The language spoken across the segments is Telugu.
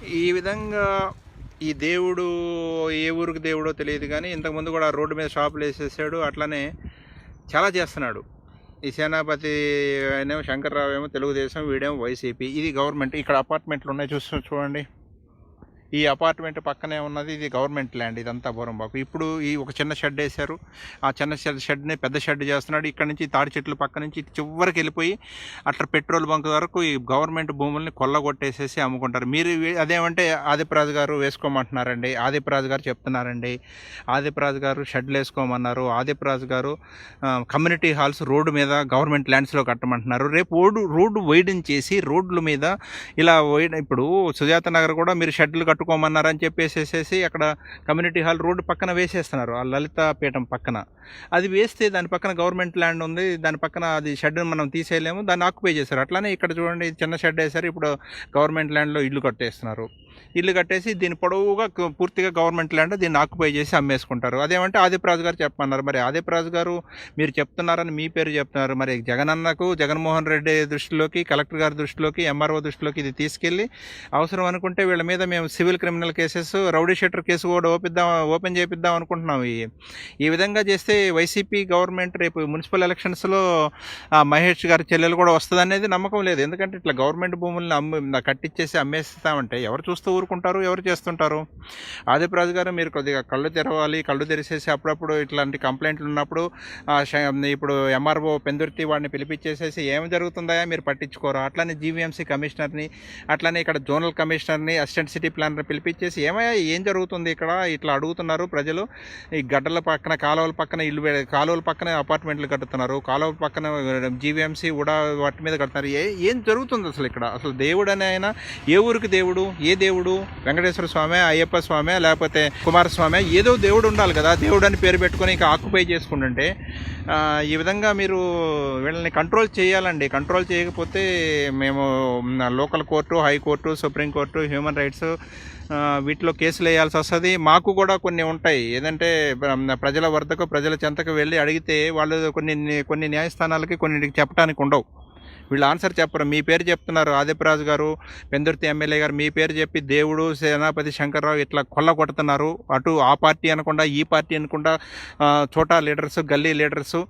ఈ విధంగా ఈ దేవుడు ఏ ఊరికి దేవుడో తెలియదు కానీ ఇంతకుముందు కూడా రోడ్డు మీద షాపులు వేసేసాడు. అట్లనే చాలా చేస్తున్నాడు. ఈ సేనాపతి ఏమో శంకర్రావు ఏమో తెలుగుదేశం, వీడేమో వైసీపీ. ఇది గవర్నమెంట్. ఇక్కడ అపార్ట్మెంట్లు ఉన్నాయి చూడండి. ఈ అపార్ట్మెంట్ పక్కనే ఉన్నది. ఇది గవర్నమెంట్ ల్యాండ్. ఇదంతా బోరంబాకు. ఇప్పుడు ఈ ఒక చిన్న షెడ్ వేశారు. ఆ చిన్న షెడ్ని పెద్ద షెడ్ చేస్తున్నాడు. ఇక్కడ నుంచి తాడి చెట్లు పక్క నుంచి చివరికి వెళ్ళిపోయి అట్లా పెట్రోల్ బంక్ వరకు ఈ గవర్నమెంట్ భూముల్ని కొల్లగొట్టేసేసి అమ్ముకుంటారు. మీరు అదేమంటే ఆదిప్రాజు గారు వేసుకోమంటున్నారండి. ఆదిప్రాజు గారు చెప్తున్నారండి. ఆదిప్రాజు గారు షెడ్లు వేసుకోమన్నారు. ఆదిప్రాజు గారు కమ్యూనిటీ హాల్స్ రోడ్డు మీద గవర్నమెంట్ ల్యాండ్స్లో కట్టమంటున్నారు. రేపు రోడ్డు వైడన్ చేసి రోడ్ల మీద ఇలా ఇప్పుడు సుజాత నగర్ కూడా మీరు షెడ్లు కట్టుకోమన్నారని చెప్పేసేసి అక్కడ కమ్యూనిటీ హాల్ రోడ్డు పక్కన వేసేస్తున్నారు. ఆ లలిత పీఠం పక్కన అది వేస్తే దాని పక్కన గవర్నమెంట్ ల్యాండ్ ఉంది. దాని పక్కన అది షెడ్ మనం తీసేయలేము. దాన్ని ఆక్యుపై చేశారు. అట్లానే ఇక్కడ చూడండి చిన్న షెడ్ వేశారు. ఇప్పుడు గవర్నమెంట్ ల్యాండ్లో ఇల్లు కట్టేస్తున్నారు. ఇల్లు కట్టేసి దీని పొడవుగా పూర్తిగా గవర్నమెంట్ ల్యాండ్ దీన్ని ఆక్యుపై చేసి అమ్మేసుకుంటారు. అదేమంటే ఆదిప్రాజు గారు చెప్పమన్నారు. మరి ఆదిప్రాజు గారు మీరు చెప్తున్నారని మీ పేరు చెప్తున్నారు. మరి జగనన్నకు, జగన్మోహన్ రెడ్డి దృష్టిలోకి, కలెక్టర్ గారి దృష్టిలోకి, ఎంఆర్ఓ దృష్టిలోకి ఇది తీసుకెళ్ళి అవసరం అనుకుంటే వీళ్ళ మీద మేము civil criminal cases, rowdy sheeter case కూడా ఓపెన్ చేపిద్దాం అనుకుంటున్నాం. ఈ విధంగా చేస్తే వైసీపీ గవర్నమెంట్ రేపు మున్సిపల్ ఎలక్షన్స్లో మహేష్ గారి చెల్లెలు కూడా వస్తుంది అనేది నమ్మకం లేదు. ఎందుకంటే ఇట్లా గవర్నమెంట్ భూములను కట్టించేసి అమ్మేస్తామంటే ఎవరు చూస్తూ ఊరుకుంటారు, ఎవరు చేస్తుంటారు? ఆదిప్రాజు గారు మీరు కొద్దిగా కళ్ళు తెరవాలి. కళ్ళు తెరిచేసి అప్పుడప్పుడు ఇట్లాంటి కంప్లైంట్లు ఉన్నప్పుడు ఇప్పుడు ఎంఆర్ఓ పెందుర్తి వాడిని పిలిపించేసేసి ఏమి జరుగుతుందా మీరు పట్టించుకోరా? అట్లనే జీవీఎంసీ కమిషనర్ని, అట్లనే ఇక్కడ జోనల్ కమిషనర్ని, అసిస్టెంట్ సిటీ ప్లానర్ పిలిపించేసి ఏమయ్యా ఏం జరుగుతుంది ఇక్కడ ఇట్లా అడుగుతున్నారు ప్రజలు. ఈ గడ్డల పక్కన కాలువల పక్కన కాలువల పక్కన అపార్ట్మెంట్లు కడుతున్నారు. కాలువల పక్కన జీవీఎంసీ కూడా వాటి మీద కడుతున్నారు. ఏం జరుగుతుంది అసలు ఇక్కడ? అసలు దేవుడు అని ఆయన ఏ ఊరికి దేవుడు? ఏ దేవుడు? వెంకటేశ్వర స్వామి, అయ్యప్ప స్వామి, లేకపోతే కుమారస్వామి, ఏదో దేవుడు ఉండాలి కదా. దేవుడు అని పేరు పెట్టుకొని ఇక ఆక్యుపై చేసుకుంటుంటే ఈ విధంగా మీరు వీళ్ళని కంట్రోల్ చేయాలండి. కంట్రోల్ చేయకపోతే మేము local court, high court, supreme court, human rights వీటిలో కేసులు వేయాల్సి వస్తుంది. మాకు కూడా కొన్ని ఉంటాయి. ఏదంటే ప్రజల వద్దకు, ప్రజల చెంతకు వెళ్ళి అడిగితే వాళ్ళు కొన్ని న్యాయస్థానాలకి కొన్నిటికి చెప్పడానికి ఉండవు. వీళ్ళు ఆన్సర్ చెప్పరు. మీ పేరు చెప్తున్నారు ఆదిప్రాజు గారు, పెందుర్తి ఎమ్మెల్యే గారు మీ పేరు చెప్పి దేవుడు, సేనాపతి శంకర్రావు ఇట్లా కొల్లగొడుతున్నారు. అటు ఆ పార్టీ అనకుండా ఈ పార్టీ అనకుండా చోటా లీడర్స్, గల్లీ లీడర్సు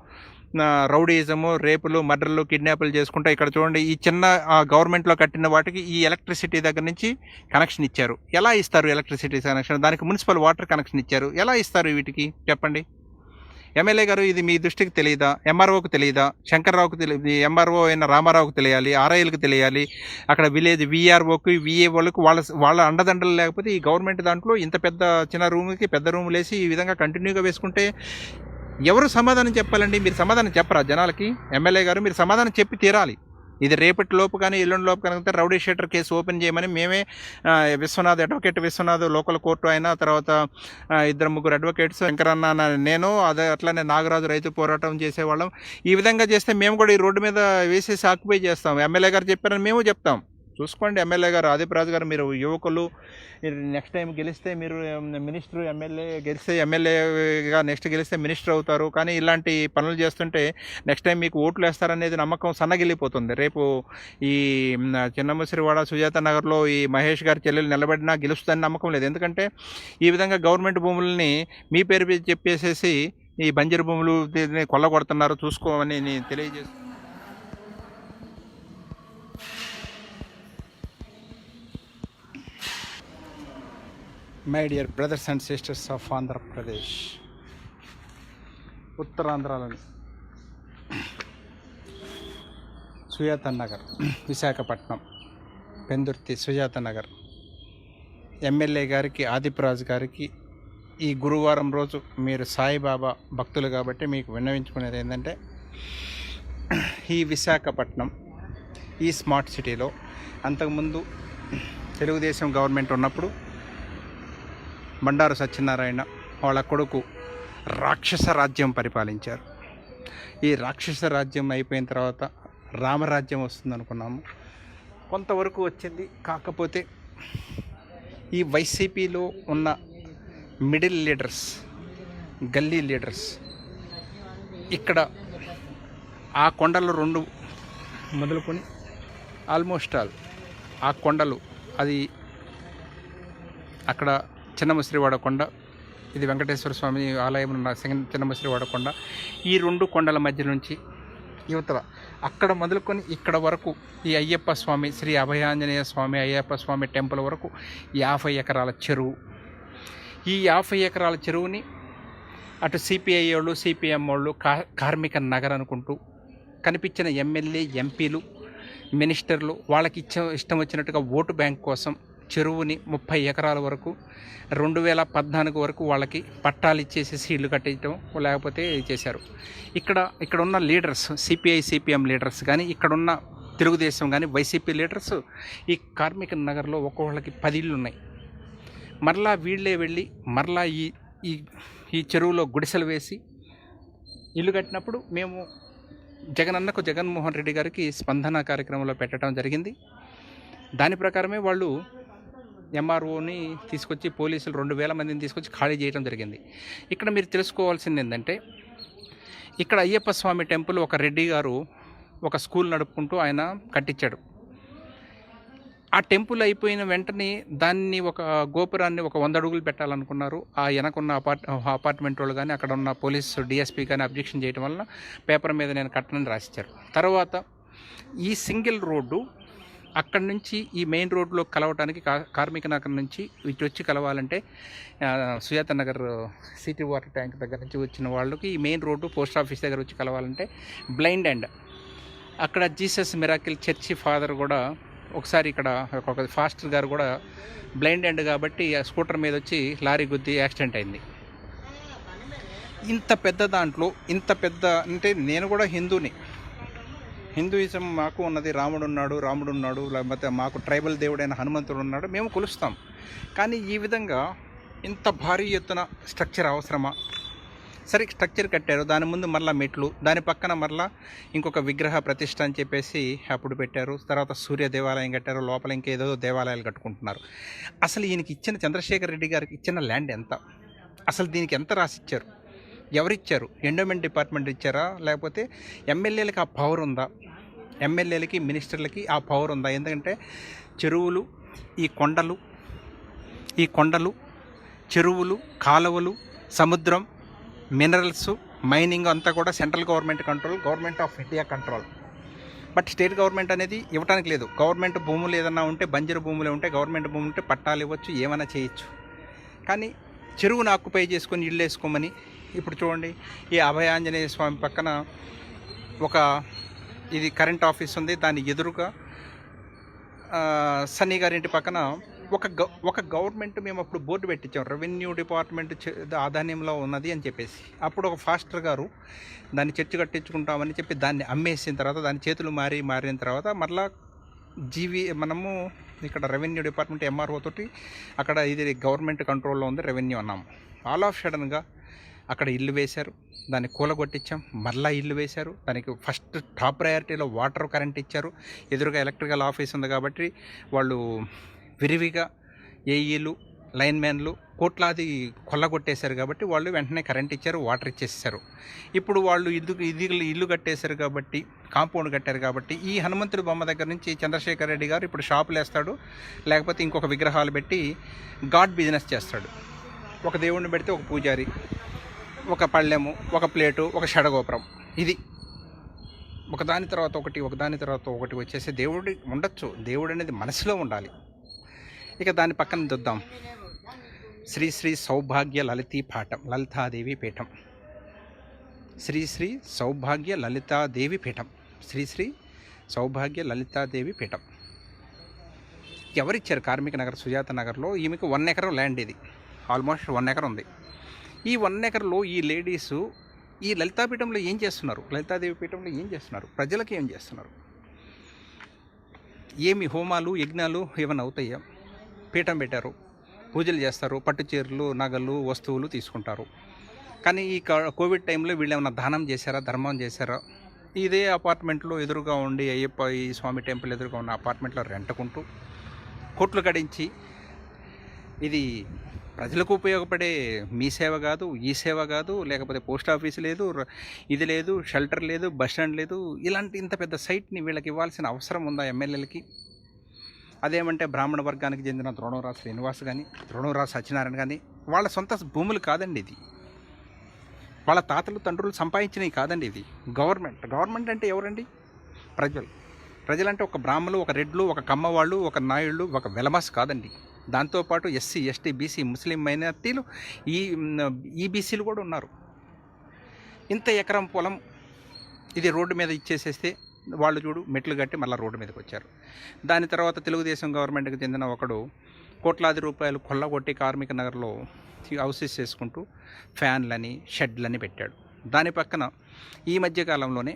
రౌడీజము, రేపులు, మర్డర్లు, కిడ్నాపులు చేసుకుంటా ఇక్కడ చూడండి ఈ చిన్న గవర్నమెంట్లో కట్టిన వాటికి ఈ ఎలక్ట్రిసిటీ దగ్గర నుంచి కనెక్షన్ ఇచ్చారు. ఎలా ఇస్తారు ఎలక్ట్రిసిటీ కనెక్షన్? దానికి మున్సిపల్ వాటర్ కనెక్షన్ ఇచ్చారు. ఎలా ఇస్తారు వీటికి చెప్పండి? ఎమ్మెల్యే గారు ఇది మీ దృష్టికి తెలియదా? ఎంఆర్ఓకి తెలియదా? శంకర్రావుకి తెలియదు. ఎంఆర్ఓ అయిన రామారావుకి తెలియాలి, ఆర్ఐలకు తెలియాలి, అక్కడ విలేజ్ విఆర్ఓకి, విఏఓలకు వాళ్ళ అండదండలు లేకపోతే ఈ గవర్నమెంట్ దాంట్లో ఇంత పెద్ద చిన్న రూమ్కి పెద్ద రూములు వేసి ఈ విధంగా కంటిన్యూగా వేసుకుంటే ఎవరు సమాధానం చెప్పాలండి? మీరు సమాధానం చెప్పరా జనాలకి? ఎమ్మెల్యే గారు మీరు సమాధానం చెప్పి తీరాలి. ఇది రేపటి లోపు కానీ ఎల్లుండి లోపు కనుక రౌడీ షీటర్ కేసు ఓపెన్ చేయమని మేమే Vishwanath, advocate Vishwanath local court అయినా, తర్వాత 2-3 అడ్వకేట్స్, శంకరన్న, నేను అట్లనే నాగరాజు రైతు పోరాటం చేసేవాళ్ళం. ఈ విధంగా చేస్తే మేము కూడా ఈ రోడ్డు మీద వేసేసి ఆక్యుపై చేస్తాం. ఎమ్మెల్యే గారు చెప్పారని మేము చెప్తాం. చూసుకోండి ఎమ్మెల్యే గారు, ఆదిప్రాజు గారు, మీరు యువకులు, నెక్స్ట్ టైం గెలిస్తే మీరు మినిస్టర్, ఎమ్మెల్యే గెలిస్తే ఎమ్మెల్యేగా నెక్స్ట్ గెలిస్తే మినిస్టర్ అవుతారు. కానీ ఇలాంటి పనులు చేస్తుంటే నెక్స్ట్ టైం మీకు ఓట్లు వేస్తారనేది నమ్మకం సన్నగిల్లిపోతుంది. రేపు ఈ చిన్నముసిరివాడ, సుజాత నగర్లో ఈ మహేష్ గారి చెల్లెలు నిలబడినా గెలుస్తుందని నమ్మకం లేదు. ఎందుకంటే ఈ విధంగా గవర్నమెంట్ భూములని మీ పేరు చెప్పేసేసి ఈ బంజరు భూములు కొల్లగొడుతున్నారు. చూసుకోమని నేను తెలియజేస్తాను. My dear brothers and sisters of Andhra Pradesh, ఉత్తరాంధ్రలోని సుజాత నగర్, విశాఖపట్నం, పెందుర్తి సుజాత నగర్ ఎమ్మెల్యే గారికి, ఆదిప్రాజు గారికి ఈ గురువారం రోజు మీరు సాయిబాబా భక్తులు కాబట్టి మీకు విన్నవించుకునేది ఏంటంటే, ఈ విశాఖపట్నం ఈ స్మార్ట్ సిటీలో అంతకుముందు తెలుగుదేశం గవర్నమెంట్ ఉన్నప్పుడు బండారు సత్యనారాయణ వాళ్ళ కొడుకు రాక్షస రాజ్యం పరిపాలించారు. ఈ రాక్షస రాజ్యం అయిపోయిన తర్వాత రామరాజ్యం వస్తుంది అనుకున్నాము. కొంతవరకు వచ్చింది. కాకపోతే ఈ వైసీపీలో ఉన్న మిడిల్ లీడర్స్, గల్లీ లీడర్స్ ఇక్కడ ఆ కొండలు 2 మొదలుకొని ఆల్మోస్ట్ ఆల్ ఆ కొండలు అది అక్కడ చిన్నముసిరివాడ కొండ, ఇది వెంకటేశ్వర స్వామి ఆలయం ఉన్న చిన్నముసిరివాడ కొండ. ఈ 2 కొండల మధ్య నుంచి యువతల అక్కడ మొదలుకొని ఇక్కడ వరకు ఈ అయ్యప్ప స్వామి, శ్రీ అభయాంజనేయ స్వామి అయ్యప్ప స్వామి టెంపుల్ వరకు 50 ఎకరాల చెరువు. ఈ 50 ఎకరాల చెరువుని అటు సిపిఐ వాళ్ళు, సిపిఎం వాళ్ళు కార్మిక నగర్ అనుకుంటూ కనిపించిన ఎమ్మెల్యే, ఎంపీలు, మినిస్టర్లు వాళ్ళకి ఇష్టం వచ్చినట్టుగా ఓటు బ్యాంక్ కోసం చెరువుని 30 ఎకరాల వరకు 2014 వరకు వాళ్ళకి పట్టాలు ఇచ్చేసేసి ఇల్లు కట్టేయటం లేకపోతే చేశారు. ఇక్కడ ఉన్న లీడర్స్, సిపిఐ సిపిఎం లీడర్స్ కానీ, ఇక్కడున్న తెలుగుదేశం కానీ, వైసీపీ లీడర్స్ ఈ కార్మిక నగర్లో ఒక్కొక్కళ్ళకి 10 ఇళ్ళు ఉన్నాయి. మరలా వీళ్ళే వెళ్ళి మరలా ఈ చెరువులో గుడిసెలు వేసి ఇల్లు కట్టినప్పుడు మేము జగన్మోహన్ రెడ్డి గారికి స్పందన కార్యక్రమంలో పెట్టడం జరిగింది. దాని ప్రకారమే వాళ్ళు ఎంఆర్ఓని తీసుకొచ్చి, పోలీసులు 2000 మందిని తీసుకొచ్చి ఖాళీ చేయడం జరిగింది. ఇక్కడ మీరు తెలుసుకోవాల్సింది ఏంటంటే, ఇక్కడ అయ్యప్ప స్వామి టెంపుల్ ఒక రెడ్డి గారు ఒక స్కూల్ నడుపుకుంటూ ఆయన కట్టించాడు. ఆ టెంపుల్ అయిపోయిన వెంటనే దాన్ని ఒక గోపురాన్ని ఒక 100 అడుగులు పెట్టాలనుకున్నారు. ఆ వెనకున్న అపార్ట్మెంట్ వాళ్ళు కానీ, అక్కడ ఉన్న పోలీసు డిఎస్పీ కానీ అబ్జెక్షన్ చేయడం వల్ల పేపర్ మీద నేను కట్టనని రాసిచ్చారు. తర్వాత ఈ సింగిల్ రోడ్డు అక్కడి నుంచి ఈ మెయిన్ రోడ్లో కలవటానికి కార్మిక నగర్ నుంచి ఇటు వచ్చి కలవాలంటే Sujatha Nagar city water tank దగ్గర నుంచి వచ్చిన వాళ్ళకి ఈ మెయిన్ రోడ్డు పోస్ట్ ఆఫీస్ దగ్గర వచ్చి కలవాలంటే బ్లైండ్ అండ్ అక్కడ జీసస్ మిరాకిల్ చర్చి ఫాదర్ కూడా ఒకసారి ఇక్కడ ఒక ఫాస్టర్ గారు కూడా బ్లైండ్ అండ్ కాబట్టి స్కూటర్ మీద వచ్చి లారీ గుద్ది యాక్సిడెంట్ అయింది. ఇంత పెద్ద దాంట్లో ఇంత పెద్ద అంటే నేను కూడా హిందూయిజం మాకు ఉన్నది, రాముడు ఉన్నాడు, లేకపోతే మాకు ట్రైబల్ దేవుడైన హనుమంతుడు ఉన్నాడు, మేము కొలుస్తాం. కానీ ఈ విధంగా ఇంత భారీ ఎత్తున స్ట్రక్చర్ అవసరమా? సరే స్ట్రక్చర్ కట్టారు, దాని ముందు మరలా మెట్లు, దాని పక్కన మరలా ఇంకొక విగ్రహ ప్రతిష్ఠ అని చెప్పేసి అప్పుడు పెట్టారు. తర్వాత సూర్య దేవాలయం కట్టారు, లోపల ఇంకేదో దేవాలయాలు కట్టుకుంటున్నారు. అసలు ఈయనకి ఇచ్చిన చంద్రశేఖర్ రెడ్డి గారికి ఇచ్చిన ల్యాండ్ ఎంత? అసలు దీనికి ఎంత రాసిచ్చారు? ఎవరిచ్చారు? ఎండోమెంట్ డిపార్ట్మెంట్ ఇచ్చారా? లేకపోతే ఎమ్మెల్యేలకి ఆ పవర్ ఉందా? ఎమ్మెల్యేలకి, మినిస్టర్లకి ఆ పవర్ ఉందా? ఎందుకంటే చెరువులు, ఈ కొండలు, చెరువులు, కాలువలు, సముద్రం, మినరల్స్, మైనింగ్ అంతా కూడా central government control, government of India control. But state government అనేది ఇవ్వడానికి లేదు. గవర్నమెంట్ భూములు ఏదన్నా ఉంటే, బంజరు భూములు ఉంటే, గవర్నమెంట్ భూములు ఉంటే పట్టాలు ఇవ్వచ్చు, ఏమైనా చేయొచ్చు. కానీ చెరువును ఆక్యుపై చేసుకొని ఇల్లు వేసుకోమని ఇప్పుడు చూడండి, ఈ అభయాంజనేయ స్వామి పక్కన ఇది కరెంట్ ఆఫీస్ ఉంది, దాని ఎదురుగా సన్నీ గారింటి పక్కన ఒక గవర్నమెంట్ మేము అప్పుడు బోర్డు పెట్టించాం, రెవెన్యూ డిపార్ట్మెంట్ ఆదాన్యంలో ఉన్నది అని చెప్పేసి. అప్పుడు ఒక ఫాస్టర్ గారు దాన్ని చర్చి కట్టించుకుంటామని చెప్పి దాన్ని అమ్మేసిన తర్వాత, దాని చేతులు మారిన తర్వాత మరలా మనము ఇక్కడ రెవెన్యూ డిపార్ట్మెంట్ ఎంఆర్ఓ తోటి అక్కడ ఇది గవర్నమెంట్ కంట్రోల్లో ఉంది రెవెన్యూ అన్నాము. ఆల్ ఆఫ్ సడన్గా అక్కడ ఇల్లు వేశారు, దాన్ని కూలగొట్టించాం, మరలా ఇల్లు వేశారు. దానికి ఫస్ట్ టాప్ ప్రయారిటీలో వాటర్ కరెంట్ ఇచ్చారు. ఎదురుగా ఎలక్ట్రికల్ ఆఫీస్ ఉంది కాబట్టి వాళ్ళు విరివిగా ఏఈలు, లైన్మెన్లు కోట్లాది కొల్లగొట్టేశారు కాబట్టి వాళ్ళు వెంటనే కరెంట్ ఇచ్చారు, వాటర్ ఇచ్చేసారు. ఇప్పుడు వాళ్ళు ఇల్లు కట్టేశారు కాబట్టి, కాంపౌండ్ కట్టారు కాబట్టి ఈ హనుమంతుడి బొమ్మ దగ్గర నుంచి చంద్రశేఖర్ రెడ్డి గారు ఇప్పుడు షాపులు వేస్తాడు, లేకపోతే ఇంకొక విగ్రహాలు పెట్టి గాడ్ బిజినెస్ చేస్తాడు. ఒక దేవుడిని పెడితే ఒక పూజారి, ఒక పళ్ళెము, ఒక ప్లేటు, ఒక షడగోపురం, ఇది ఒకదాని తర్వాత ఒకటి వచ్చేసి దేవుడి ఉండొచ్చు. దేవుడు అనేది మనసులో ఉండాలి. ఇక దాని పక్కన చూద్దాం, శ్రీ శ్రీ సౌభాగ్య లలితాదేవి పీఠం, శ్రీ శ్రీ సౌభాగ్య లలితాదేవి పీఠం, శ్రీ శ్రీ సౌభాగ్య లలితాదేవి పీఠం. ఎవరిచ్చారు? కార్మిక నగర్ సుజాత నగర్లో ఈమెకు 1 ఎకరం ల్యాండ్, ఇది ఆల్మోస్ట్ 1 ఎకరం ఉంది. ఈ 1 ఎకర్లో ఈ లేడీసు ఈ లలితాపీఠంలో ఏం చేస్తున్నారు? లలితాదేవి పీఠంలో ఏం చేస్తున్నారు? ప్రజలకు ఏం చేస్తున్నారు? ఏమి హోమాలు, యజ్ఞాలు ఏమైనా అవుతాయా? పీఠం పెట్టారు, పూజలు చేస్తారు, పట్టు చీరలు, నగలు, వస్తువులు తీసుకుంటారు. కానీ ఈ కోవిడ్ టైంలో వీళ్ళు ఏమైనా దానం చేశారా, ధర్మం చేశారా? ఇదే అపార్ట్మెంట్లో ఎదురుగా ఉండి అయ్యప్ప ఈ స్వామి టెంపుల్ ఎదురుగా ఉన్న అపార్ట్మెంట్లో రెంటుకుంటూ కోట్లు గడించి, ఇది ప్రజలకు ఉపయోగపడే మీ సేవ కాదు, ఈ సేవ కాదు, లేకపోతే పోస్ట్ ఆఫీస్ లేదు, ఇది లేదు, షెల్టర్ లేదు, బస్ స్టాండ్ లేదు, ఇలాంటి ఇంత పెద్ద సైట్ని వీళ్ళకి ఇవ్వాల్సిన అవసరం ఉందా ఎమ్మెల్యేలకి? అదేమంటే బ్రాహ్మణ వర్గానికి చెందిన ద్రోణంరాజు శ్రీనివాస్ కానీ ద్రోణంరాజు సత్యనారాయణ కానీ వాళ్ళ సొంత భూములు కాదండి ఇది. వాళ్ళ తాతలు తండ్రులు సంపాదించినవి కాదండి ఇది. గవర్నమెంట్ అంటే ఎవరండి? ప్రజలంటే ఒక బ్రాహ్మణులు, ఒక రెడ్లు, ఒక కమ్మవాళ్ళు, ఒక నాయుళ్ళు, ఒక వెలమాస్ కాదండి. దాంతోపాటు ఎస్సీ, ఎస్టీ, బీసీ, ముస్లిం మైనార్టీలు, ఈబీసీలు కూడా ఉన్నారు. ఇంత ఎకరం పొలం ఇది రోడ్డు మీద ఇచ్చేసేస్తే వాళ్ళు చూడు మెట్లు కట్టి మళ్ళీ రోడ్డు మీదకి వచ్చారు. దాని తర్వాత తెలుగుదేశం గవర్నమెంట్కి చెందిన ఒకడు కోట్లాది రూపాయలు కొల్లగొట్టి కార్మిక నగర్లో హౌసెస్ చేసుకుంటూ ఫ్యాన్లని, షెడ్లని పెట్టాడు. దాని పక్కన ఈ మధ్యకాలంలోనే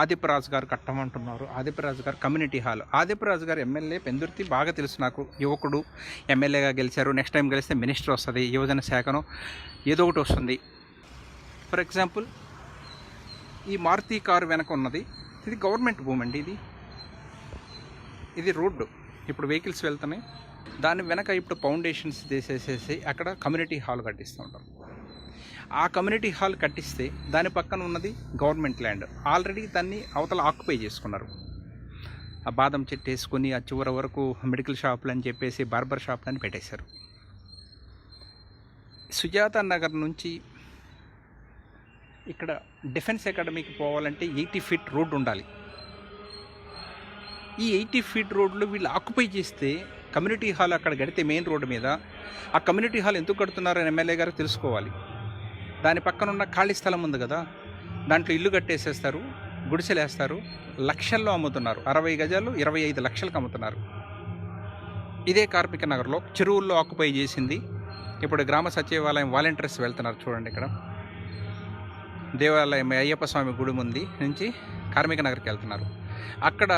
ఆదిప్యరాజు గారు కట్టమంటున్నారు. ఆదిప్యరాజు గారు కమ్యూనిటీ హాల్. ఆదిప్యరాజు గారు ఎమ్మెల్యే పెందుర్తి, బాగా తెలుసు నాకు. యువకుడు, ఎమ్మెల్యేగా గెలిచారు. నెక్స్ట్ టైం గెలిస్తే మినిస్టర్ వస్తుంది, యువజన శాఖను ఏదో ఒకటి వస్తుంది. ఫర్ ఎగ్జాంపుల్ ఈ మారుతి కారు వెనక ఉన్నది, ఇది గవర్నమెంట్ భూమి అండి. ఇది రోడ్డు, ఇప్పుడు వెహికల్స్ వెళ్తున్నాయి. దాని వెనక ఇప్పుడు ఫౌండేషన్స్ చేసేసేసి అక్కడ కమ్యూనిటీ హాల్ కట్టిస్తూ ఉంటారు. ఆ కమ్యూనిటీ హాల్ కట్టిస్తే దాని పక్కన ఉన్నది గవర్నమెంట్ ల్యాండ్. ఆల్రెడీ దాన్ని అవతల ఆక్యుపై చేసుకున్నారు. ఆ బాదం చెట్టు వేసుకొని ఆ చివరి వరకు మెడికల్ షాపులు అని చెప్పేసి బార్బర్ షాపులు అని పెట్టేశారు. సుజాత నగర్ నుంచి ఇక్కడ డిఫెన్స్ అకాడమీకి పోవాలంటే 80 ఫీట్ రోడ్డు ఉండాలి. ఈ 80 ఫీట్ రోడ్లు వీళ్ళు ఆక్యుపై చేస్తే కమ్యూనిటీ హాల్ అక్కడ కడితే మెయిన్ రోడ్డు మీద, ఆ కమ్యూనిటీ హాల్ ఎందుకు కడుతున్నారని ఎమ్మెల్యే గారు తెలుసుకోవాలి. దాని పక్కన ఉన్న ఖాళీ స్థలం ఉంది కదా, దాంట్లో ఇల్లు కట్టేసేస్తారు, గుడిసెలు వేస్తారు, లక్షల్లో అమ్ముతున్నారు. 60 గజాలు 25 లక్షలకు అమ్ముతున్నారు. ఇదే కార్మిక నగర్లో చెరువుల్లో ఆక్యుపై చేసింది. ఇప్పుడు గ్రామ సచివాలయం వాలంటీర్స్ వెళ్తున్నారు చూడండి. ఇక్కడ దేవాలయం అయ్యప్ప స్వామి గుడి ముందు నుంచి కార్మిక నగర్కి వెళ్తున్నారు. అక్కడ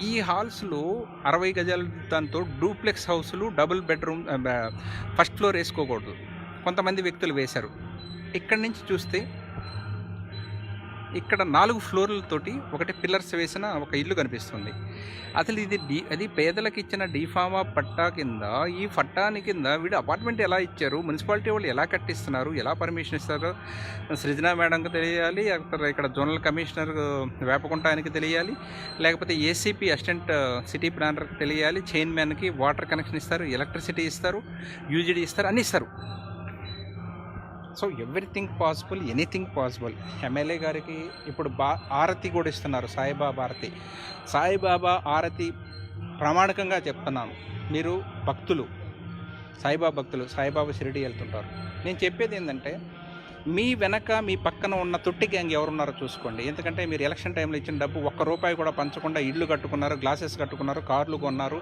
ఈ హాల్స్లో 60 గజాల దాంతో డూప్లెక్స్ హౌస్లు, డబుల్ బెడ్రూమ్, ఫస్ట్ ఫ్లోర్ వేసుకోకూడదు. కొంతమంది వ్యక్తులు వేశారు. ఇక్కడి నుంచి చూస్తే ఇక్కడ 4 ఫ్లోర్లతోటి ఒకటి పిల్లర్స్ వేసిన ఒక ఇల్లు కనిపిస్తుంది. అసలు అది పేదలకు ఇచ్చిన డీఫామా పట్టా కింద, ఈ పట్టాని కింద వీడు అపార్ట్మెంట్ ఎలా ఇచ్చారు, మున్సిపాలిటీ వాళ్ళు ఎలా కట్టిస్తున్నారు, ఎలా పర్మిషన్ ఇస్తారు, సృజన మేడంకి తెలియాలి, ఇక్కడ జోనల్ కమిషనర్ వేపకుంట ఆయనకి తెలియాలి, లేకపోతే ఏసీపీ అసిస్టెంట్ సిటీ ప్లానర్కి తెలియాలి, చైర్మన్కి వాటర్ కనెక్షన్ ఇస్తారు, ఎలక్ట్రిసిటీ ఇస్తారు, యూజీడీ ఇస్తారు, అన్నీ ఇస్తారు. So everything possible, anything possible. MLA గారికి ఇప్పుడు ఆరతి కూడా ఇస్తున్నారు, సాయిబాబా ఆరతి. సాయిబాబా ఆరతి ప్రామాణికంగా చెప్తున్నాను. మీరు భక్తులు, సాయిబాబా భక్తులు, సాయిబాబా షిరిడి వెళ్తుంటారు. నేను చెప్పేది ఏంటంటే, మీ వెనక మీ పక్కన ఉన్న తొట్టి గ్యాంగ్ ఎవరున్నారో చూసుకోండి. ఎందుకంటే మీరు ఎలక్షన్ టైంలో ఇచ్చిన డబ్బు ₹1 కూడా పంచకుండా ఇళ్ళు కట్టుకున్నారు, గ్లాసెస్ కట్టుకున్నారు, కార్లు కొన్నారు,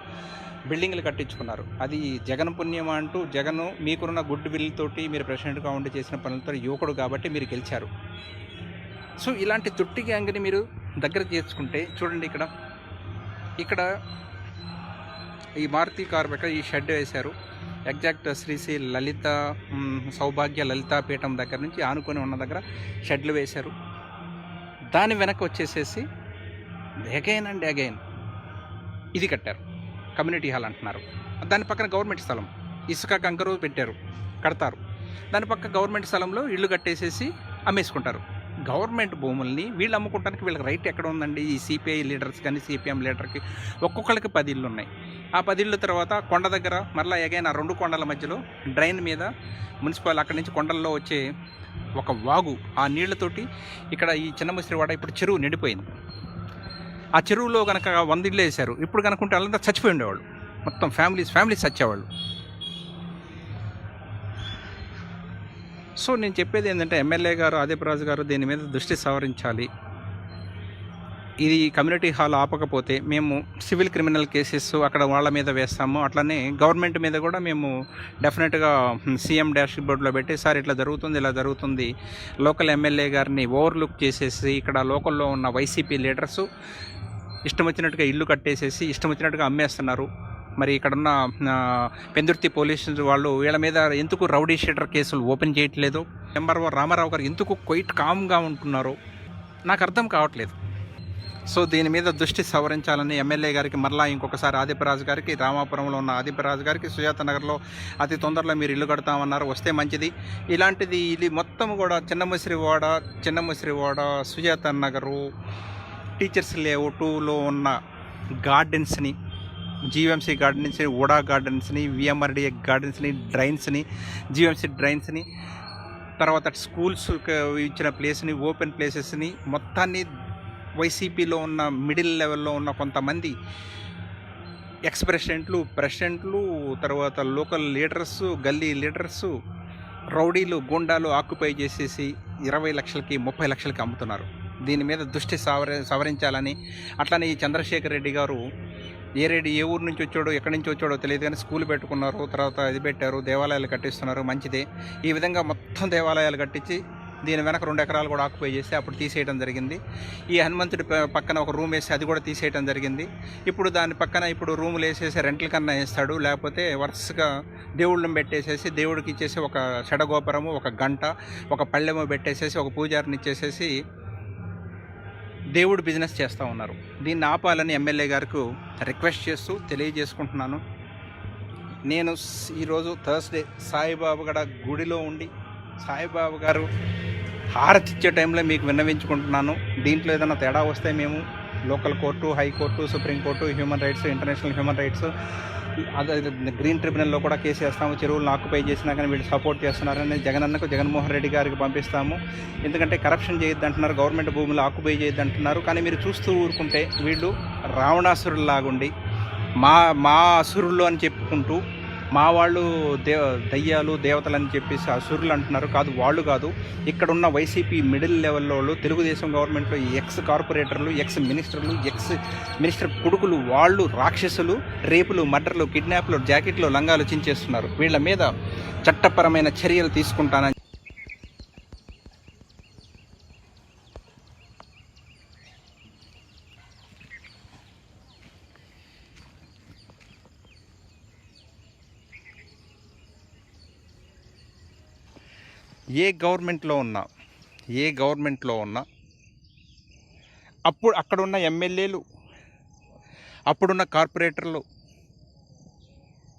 బిల్డింగ్లు కట్టించుకున్నారు. అది జగన్ పుణ్యం అంటూ జగన్ మీకున్న గుడ్ విల్ తోటి మీరు ప్రెసిడెంట్గా ఉండి చేసిన పనులతో యువకుడు కాబట్టి మీరు గెలిచారు. సో ఇలాంటి తొట్టి గ్యాంగ్ని మీరు దగ్గర చేసుకుంటే చూడండి, ఇక్కడ ఈ మారుతి కారు పక్క ఈ షెడ్ వేశారు. ఎగ్జాక్ట్ శ్రీశ్రీ లలిత సౌభాగ్య లలితా పీఠం దగ్గర నుంచి ఆనుకొని ఉన్న దగ్గర షెడ్లు వేశారు. దాని వెనక వచ్చేసేసి అగైన్ అండ్ అగైన్ ఇది కట్టారు, కమ్యూనిటీ హాల్ అంటున్నారు. దాని పక్కన గవర్నమెంట్ స్థలం, ఇసుక కంకరు పెట్టారు, కడతారు. దాని పక్క గవర్నమెంట్ స్థలంలో ఇళ్ళు కట్టేసేసి అమ్మేసుకుంటారు. గవర్నమెంట్ భూముల్ని వీళ్ళు అమ్ముకోవడానికి వీళ్ళకి రైట్ ఎక్కడ ఉందండి? ఈ సిపిఐ లీడర్స్ కానీ సిపిఎం లీడర్కి ఒక్కొక్కరికి 10 ఇళ్ళు ఉన్నాయి. ఆ 10 ఇళ్ళ తర్వాత కొండ దగ్గర మరలా ఎగైన్ ఆ 2 కొండల మధ్యలో డ్రైన్ మీద మున్సిపల్ అక్కడి నుంచి కొండల్లో వచ్చే ఒక వాగు, ఆ నీళ్లతోటి ఇక్కడ ఈ చిన్న ముసిరివాడ ఇప్పుడు చెరువు నిండిపోయింది. ఆ చెరువులో కనుక 100 ఇళ్ళు వేశారు. ఇప్పుడు కనుకుంటే వాళ్ళంతా చచ్చిపోయి ఉండేవాళ్ళు, మొత్తం ఫ్యామిలీస్ చచ్చేవాళ్ళు. సో నేను చెప్పేది ఏంటంటే, ఎమ్మెల్యే గారు ఆదిప్యరాజు గారు దీని మీద దృష్టి సారించాలి. ఇది కమ్యూనిటీ హాల్ ఆపకపోతే మేము సివిల్ క్రిమినల్ కేసెస్ అక్కడ వాళ్ళ మీద వేస్తాము. అట్లనే గవర్నమెంట్ మీద కూడా మేము డెఫినెట్గా సీఎం డాష్ బోర్డులో పెట్టి, సార్ ఇట్లా జరుగుతుంది, లోకల్ ఎమ్మెల్యే గారిని ఓవర్లుక్ చేసేసి ఇక్కడ లోకల్లో ఉన్న వైసీపీ లీడర్సు ఇష్టం వచ్చినట్టుగా ఇల్లు కట్టేసేసి ఇష్టం వచ్చినట్టుగా అమ్మేస్తున్నారు. మరి ఇక్కడున్న పెందుర్తి పోలీసు వాళ్ళు వీళ్ళ మీద ఎందుకు రౌడీ షీటర్ కేసులు ఓపెన్ చేయట్లేదు, ఎంఆర్ఓ రామారావు గారు ఎందుకు క్వైట్ కామ్గా ఉంటున్నారో నాకు అర్థం కావట్లేదు. సో దీని మీద దృష్టి సవరించాలని ఎమ్మెల్యే గారికి మరలా ఇంకొకసారి ఆదిప్యరాజు గారికి, రామాపురంలో ఉన్న ఆదిప్యరాజు గారికి, సుజాత నగర్లో అతి తొందరలో మీరు ఇల్లు కడతామన్నారు, వస్తే మంచిది. ఇలాంటిది ఇది మొత్తం కూడా చిన్న ముసిరివాడ, సుజాత నగరు, టీచర్స్ లేఅవుట్లో ఉన్న గార్డెన్స్ని జీవీఎంసీ గార్డెన్స్ని, వుడా గార్డెన్స్ని, విఎంఆర్డిఏ గార్డెన్స్ని, డ్రైన్స్ని, జీవీఎంసీ డ్రైన్స్ని, తర్వాత స్కూల్స్ ఇచ్చిన ప్లేస్ని, ఓపెన్ ప్లేసెస్ని మొత్తాన్ని వైసీపీలో ఉన్న మిడిల్ లెవెల్లో ఉన్న కొంతమంది ఎక్స్ ప్రెసిడెంట్లు, తర్వాత లోకల్ లీడర్సు, గల్లీ లీడర్సు, రౌడీలు, గుండాలు ఆక్యుపై చేసేసి 20 లక్షలకి 30 లక్షలకి అమ్ముతున్నారు. దీని మీద దృష్టి సవరించాలని, అట్లనే ఈ చంద్రశేఖర్ రెడ్డి గారు ఏ ఊరు నుంచి వచ్చాడో ఎక్కడి నుంచి వచ్చాడో తెలియదు కానీ స్కూల్ పెట్టుకున్నారు, తర్వాత ఇది పెట్టారు, దేవాలయాలు కట్టిస్తున్నారు, మంచిదే. ఈ విధంగా మొత్తం దేవాలయాలు కట్టించి దీని వెనక 2 ఎకరాలు కూడా ఆక్యుపై చేసి అప్పుడు తీసేయడం జరిగింది. ఈ హనుమంతుడి పక్కన ఒక రూమ్ వేసి అది కూడా తీసేయడం జరిగింది. ఇప్పుడు దాని పక్కన రూములు వేసేసి రెంట్ల కన్నా వేస్తాడు, లేకపోతే వరుసగా దేవుళ్ళని పెట్టేసేసి దేవుడికి ఇచ్చేసి ఒక చెడగోపురము, ఒక గంట, ఒక పళ్ళెము పెట్టేసేసి ఒక పూజారిని ఇచ్చేసేసి దేవుడు బిజినెస్ చేస్తూ ఉన్నారు. దీన్ని ఆపాలని ఎమ్మెల్యే గారికి రిక్వెస్ట్ చేస్తూ తెలియజేసుకుంటున్నాను. నేను ఈరోజు థర్స్డే సాయిబాబా గుడిలో ఉండి సాయిబాబా గారు హారతి ఇచ్చే టైంలో మీకు విన్నవించుకుంటున్నాను. దీంట్లో ఏదైనా తేడా వస్తే మేము local court, high court, supreme court, human rights, international human rights, అదే గ్రీన్ ట్రిబ్యునల్లో కూడా కేసు వేస్తాము. చెరువులను ఆక్యుపై చేసినా కానీ వీళ్ళు సపోర్ట్ చేస్తున్నారని జగన్మోహన్ రెడ్డి గారికి పంపిస్తాము. ఎందుకంటే కరప్షన్ చేయొద్దు అంటున్నారు, గవర్నమెంట్ భూములు ఆక్యుపై చేయొద్దు అంటున్నారు. కానీ మీరు చూస్తూ ఊరుకుంటే వీళ్ళు రావణాసురుల్లాగుండి మా అసురులు అని చెప్పుకుంటూ మా వాళ్ళు దయ్యాలు దేవతలని చెప్పేసి అసురులు అంటున్నారు. కాదు, వాళ్ళు కాదు. ఇక్కడున్న వైసీపీ మిడిల్ లెవెల్లో వాళ్ళు, తెలుగుదేశం గవర్నమెంట్లో ఎక్స్ కార్పొరేటర్లు, ఎక్స్ మినిస్టర్ కొడుకులు, వాళ్ళు రాక్షసులు. రేపులు, మర్డర్లు, కిడ్నాప్లు, జాకెట్లు, లంగాలు చించేస్తున్నారు. వీళ్ళ మీద చట్టపరమైన చర్యలు తీసుకుంటానని ఏ గవర్నమెంట్లో ఉన్నా అక్కడున్న ఎమ్మెల్యేలు, అప్పుడున్న కార్పొరేటర్లు,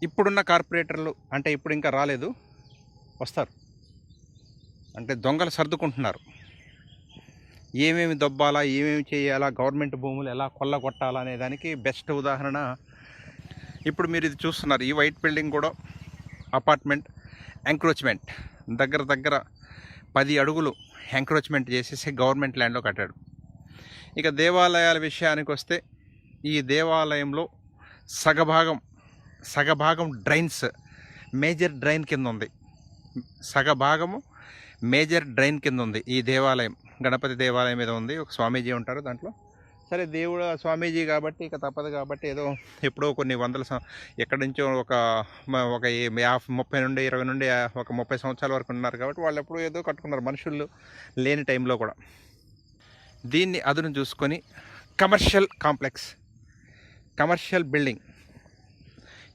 ఇప్పుడున్న కార్పొరేటర్లు అంటే ఇప్పుడు ఇంకా రాలేదు, వస్తారు. అంటే దొంగలు సర్దుకుంటున్నారు. ఏమేమి దొబ్బాలా, ఏమేమి చేయాలా, గవర్నమెంట్ భూములు ఎలా కొల్లగొట్టాలా అనే దానికి బెస్ట్ ఉదాహరణ ఇప్పుడు మీరు ఇది చూస్తున్నారు. ఈ వైట్ బిల్డింగ్ కూడా అపార్ట్మెంట్ ఎంక్రోచ్మెంట్, దగ్గర 10 అడుగులు ఎంక్రోచ్మెంట్ చేసేసి గవర్నమెంట్ ల్యాండ్లో కట్టాడు. ఇక దేవాలయాల విషయానికి వస్తే ఈ దేవాలయంలో సగభాగం డ్రైన్స్, మేజర్ డ్రైన్ కింద ఉంది. సగభాగము మేజర్ డ్రైన్ కింద ఉంది ఈ దేవాలయం. గణపతి దేవాలయం మీద ఉంది, ఒక స్వామీజీ ఉంటారు దాంట్లో. సరే, దేవుడు స్వామీజీ కాబట్టి ఇక తప్పదు కాబట్టి ఏదో ఎప్పుడో కొన్ని వందల ఎక్కడి నుంచో ఒక 30 నుండి 20 నుండి ఒక 30 సంవత్సరాల వరకు ఉన్నారు కాబట్టి వాళ్ళు ఎప్పుడో ఏదో కట్టుకున్నారు, మనుషులు లేని టైంలో కూడా. దీన్ని అదును చూసుకొని కమర్షియల్ కాంప్లెక్స్, కమర్షియల్ బిల్డింగ్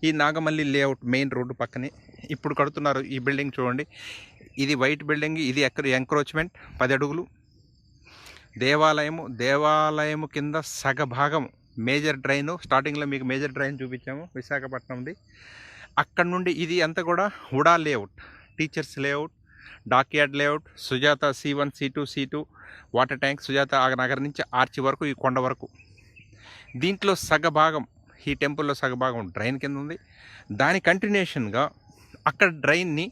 ఈ నాగమల్లి లేఅవుట్ మెయిన్ రోడ్డు పక్కనే ఇప్పుడు కడుతున్నారు. ఈ బిల్డింగ్ చూడండి, ఇది వైట్ బిల్డింగ్, ఇది ఎంక్రోచ్మెంట్ 10 అడుగులు. దేవాలయము కింద సగభాగం మేజర్ డ్రైన్. స్టార్టింగ్లో మీకు మేజర్ డ్రైన్ చూపించాము, విశాఖపట్నంది. అక్కడ నుండి ఇది అంతా కూడా VUDA layout, teachers layout, dockyard layout, Sujatha C1, C2, C2 water tank, Sujatha Nagar నుంచి ఆర్చి వరకు, ఈ కొండ వరకు. దీంట్లో సగభాగం, ఈ టెంపుల్లో సగభాగం డ్రైన్ కింద ఉంది. దాని కంటిన్యూషన్గా అక్కడ డ్రైన్ని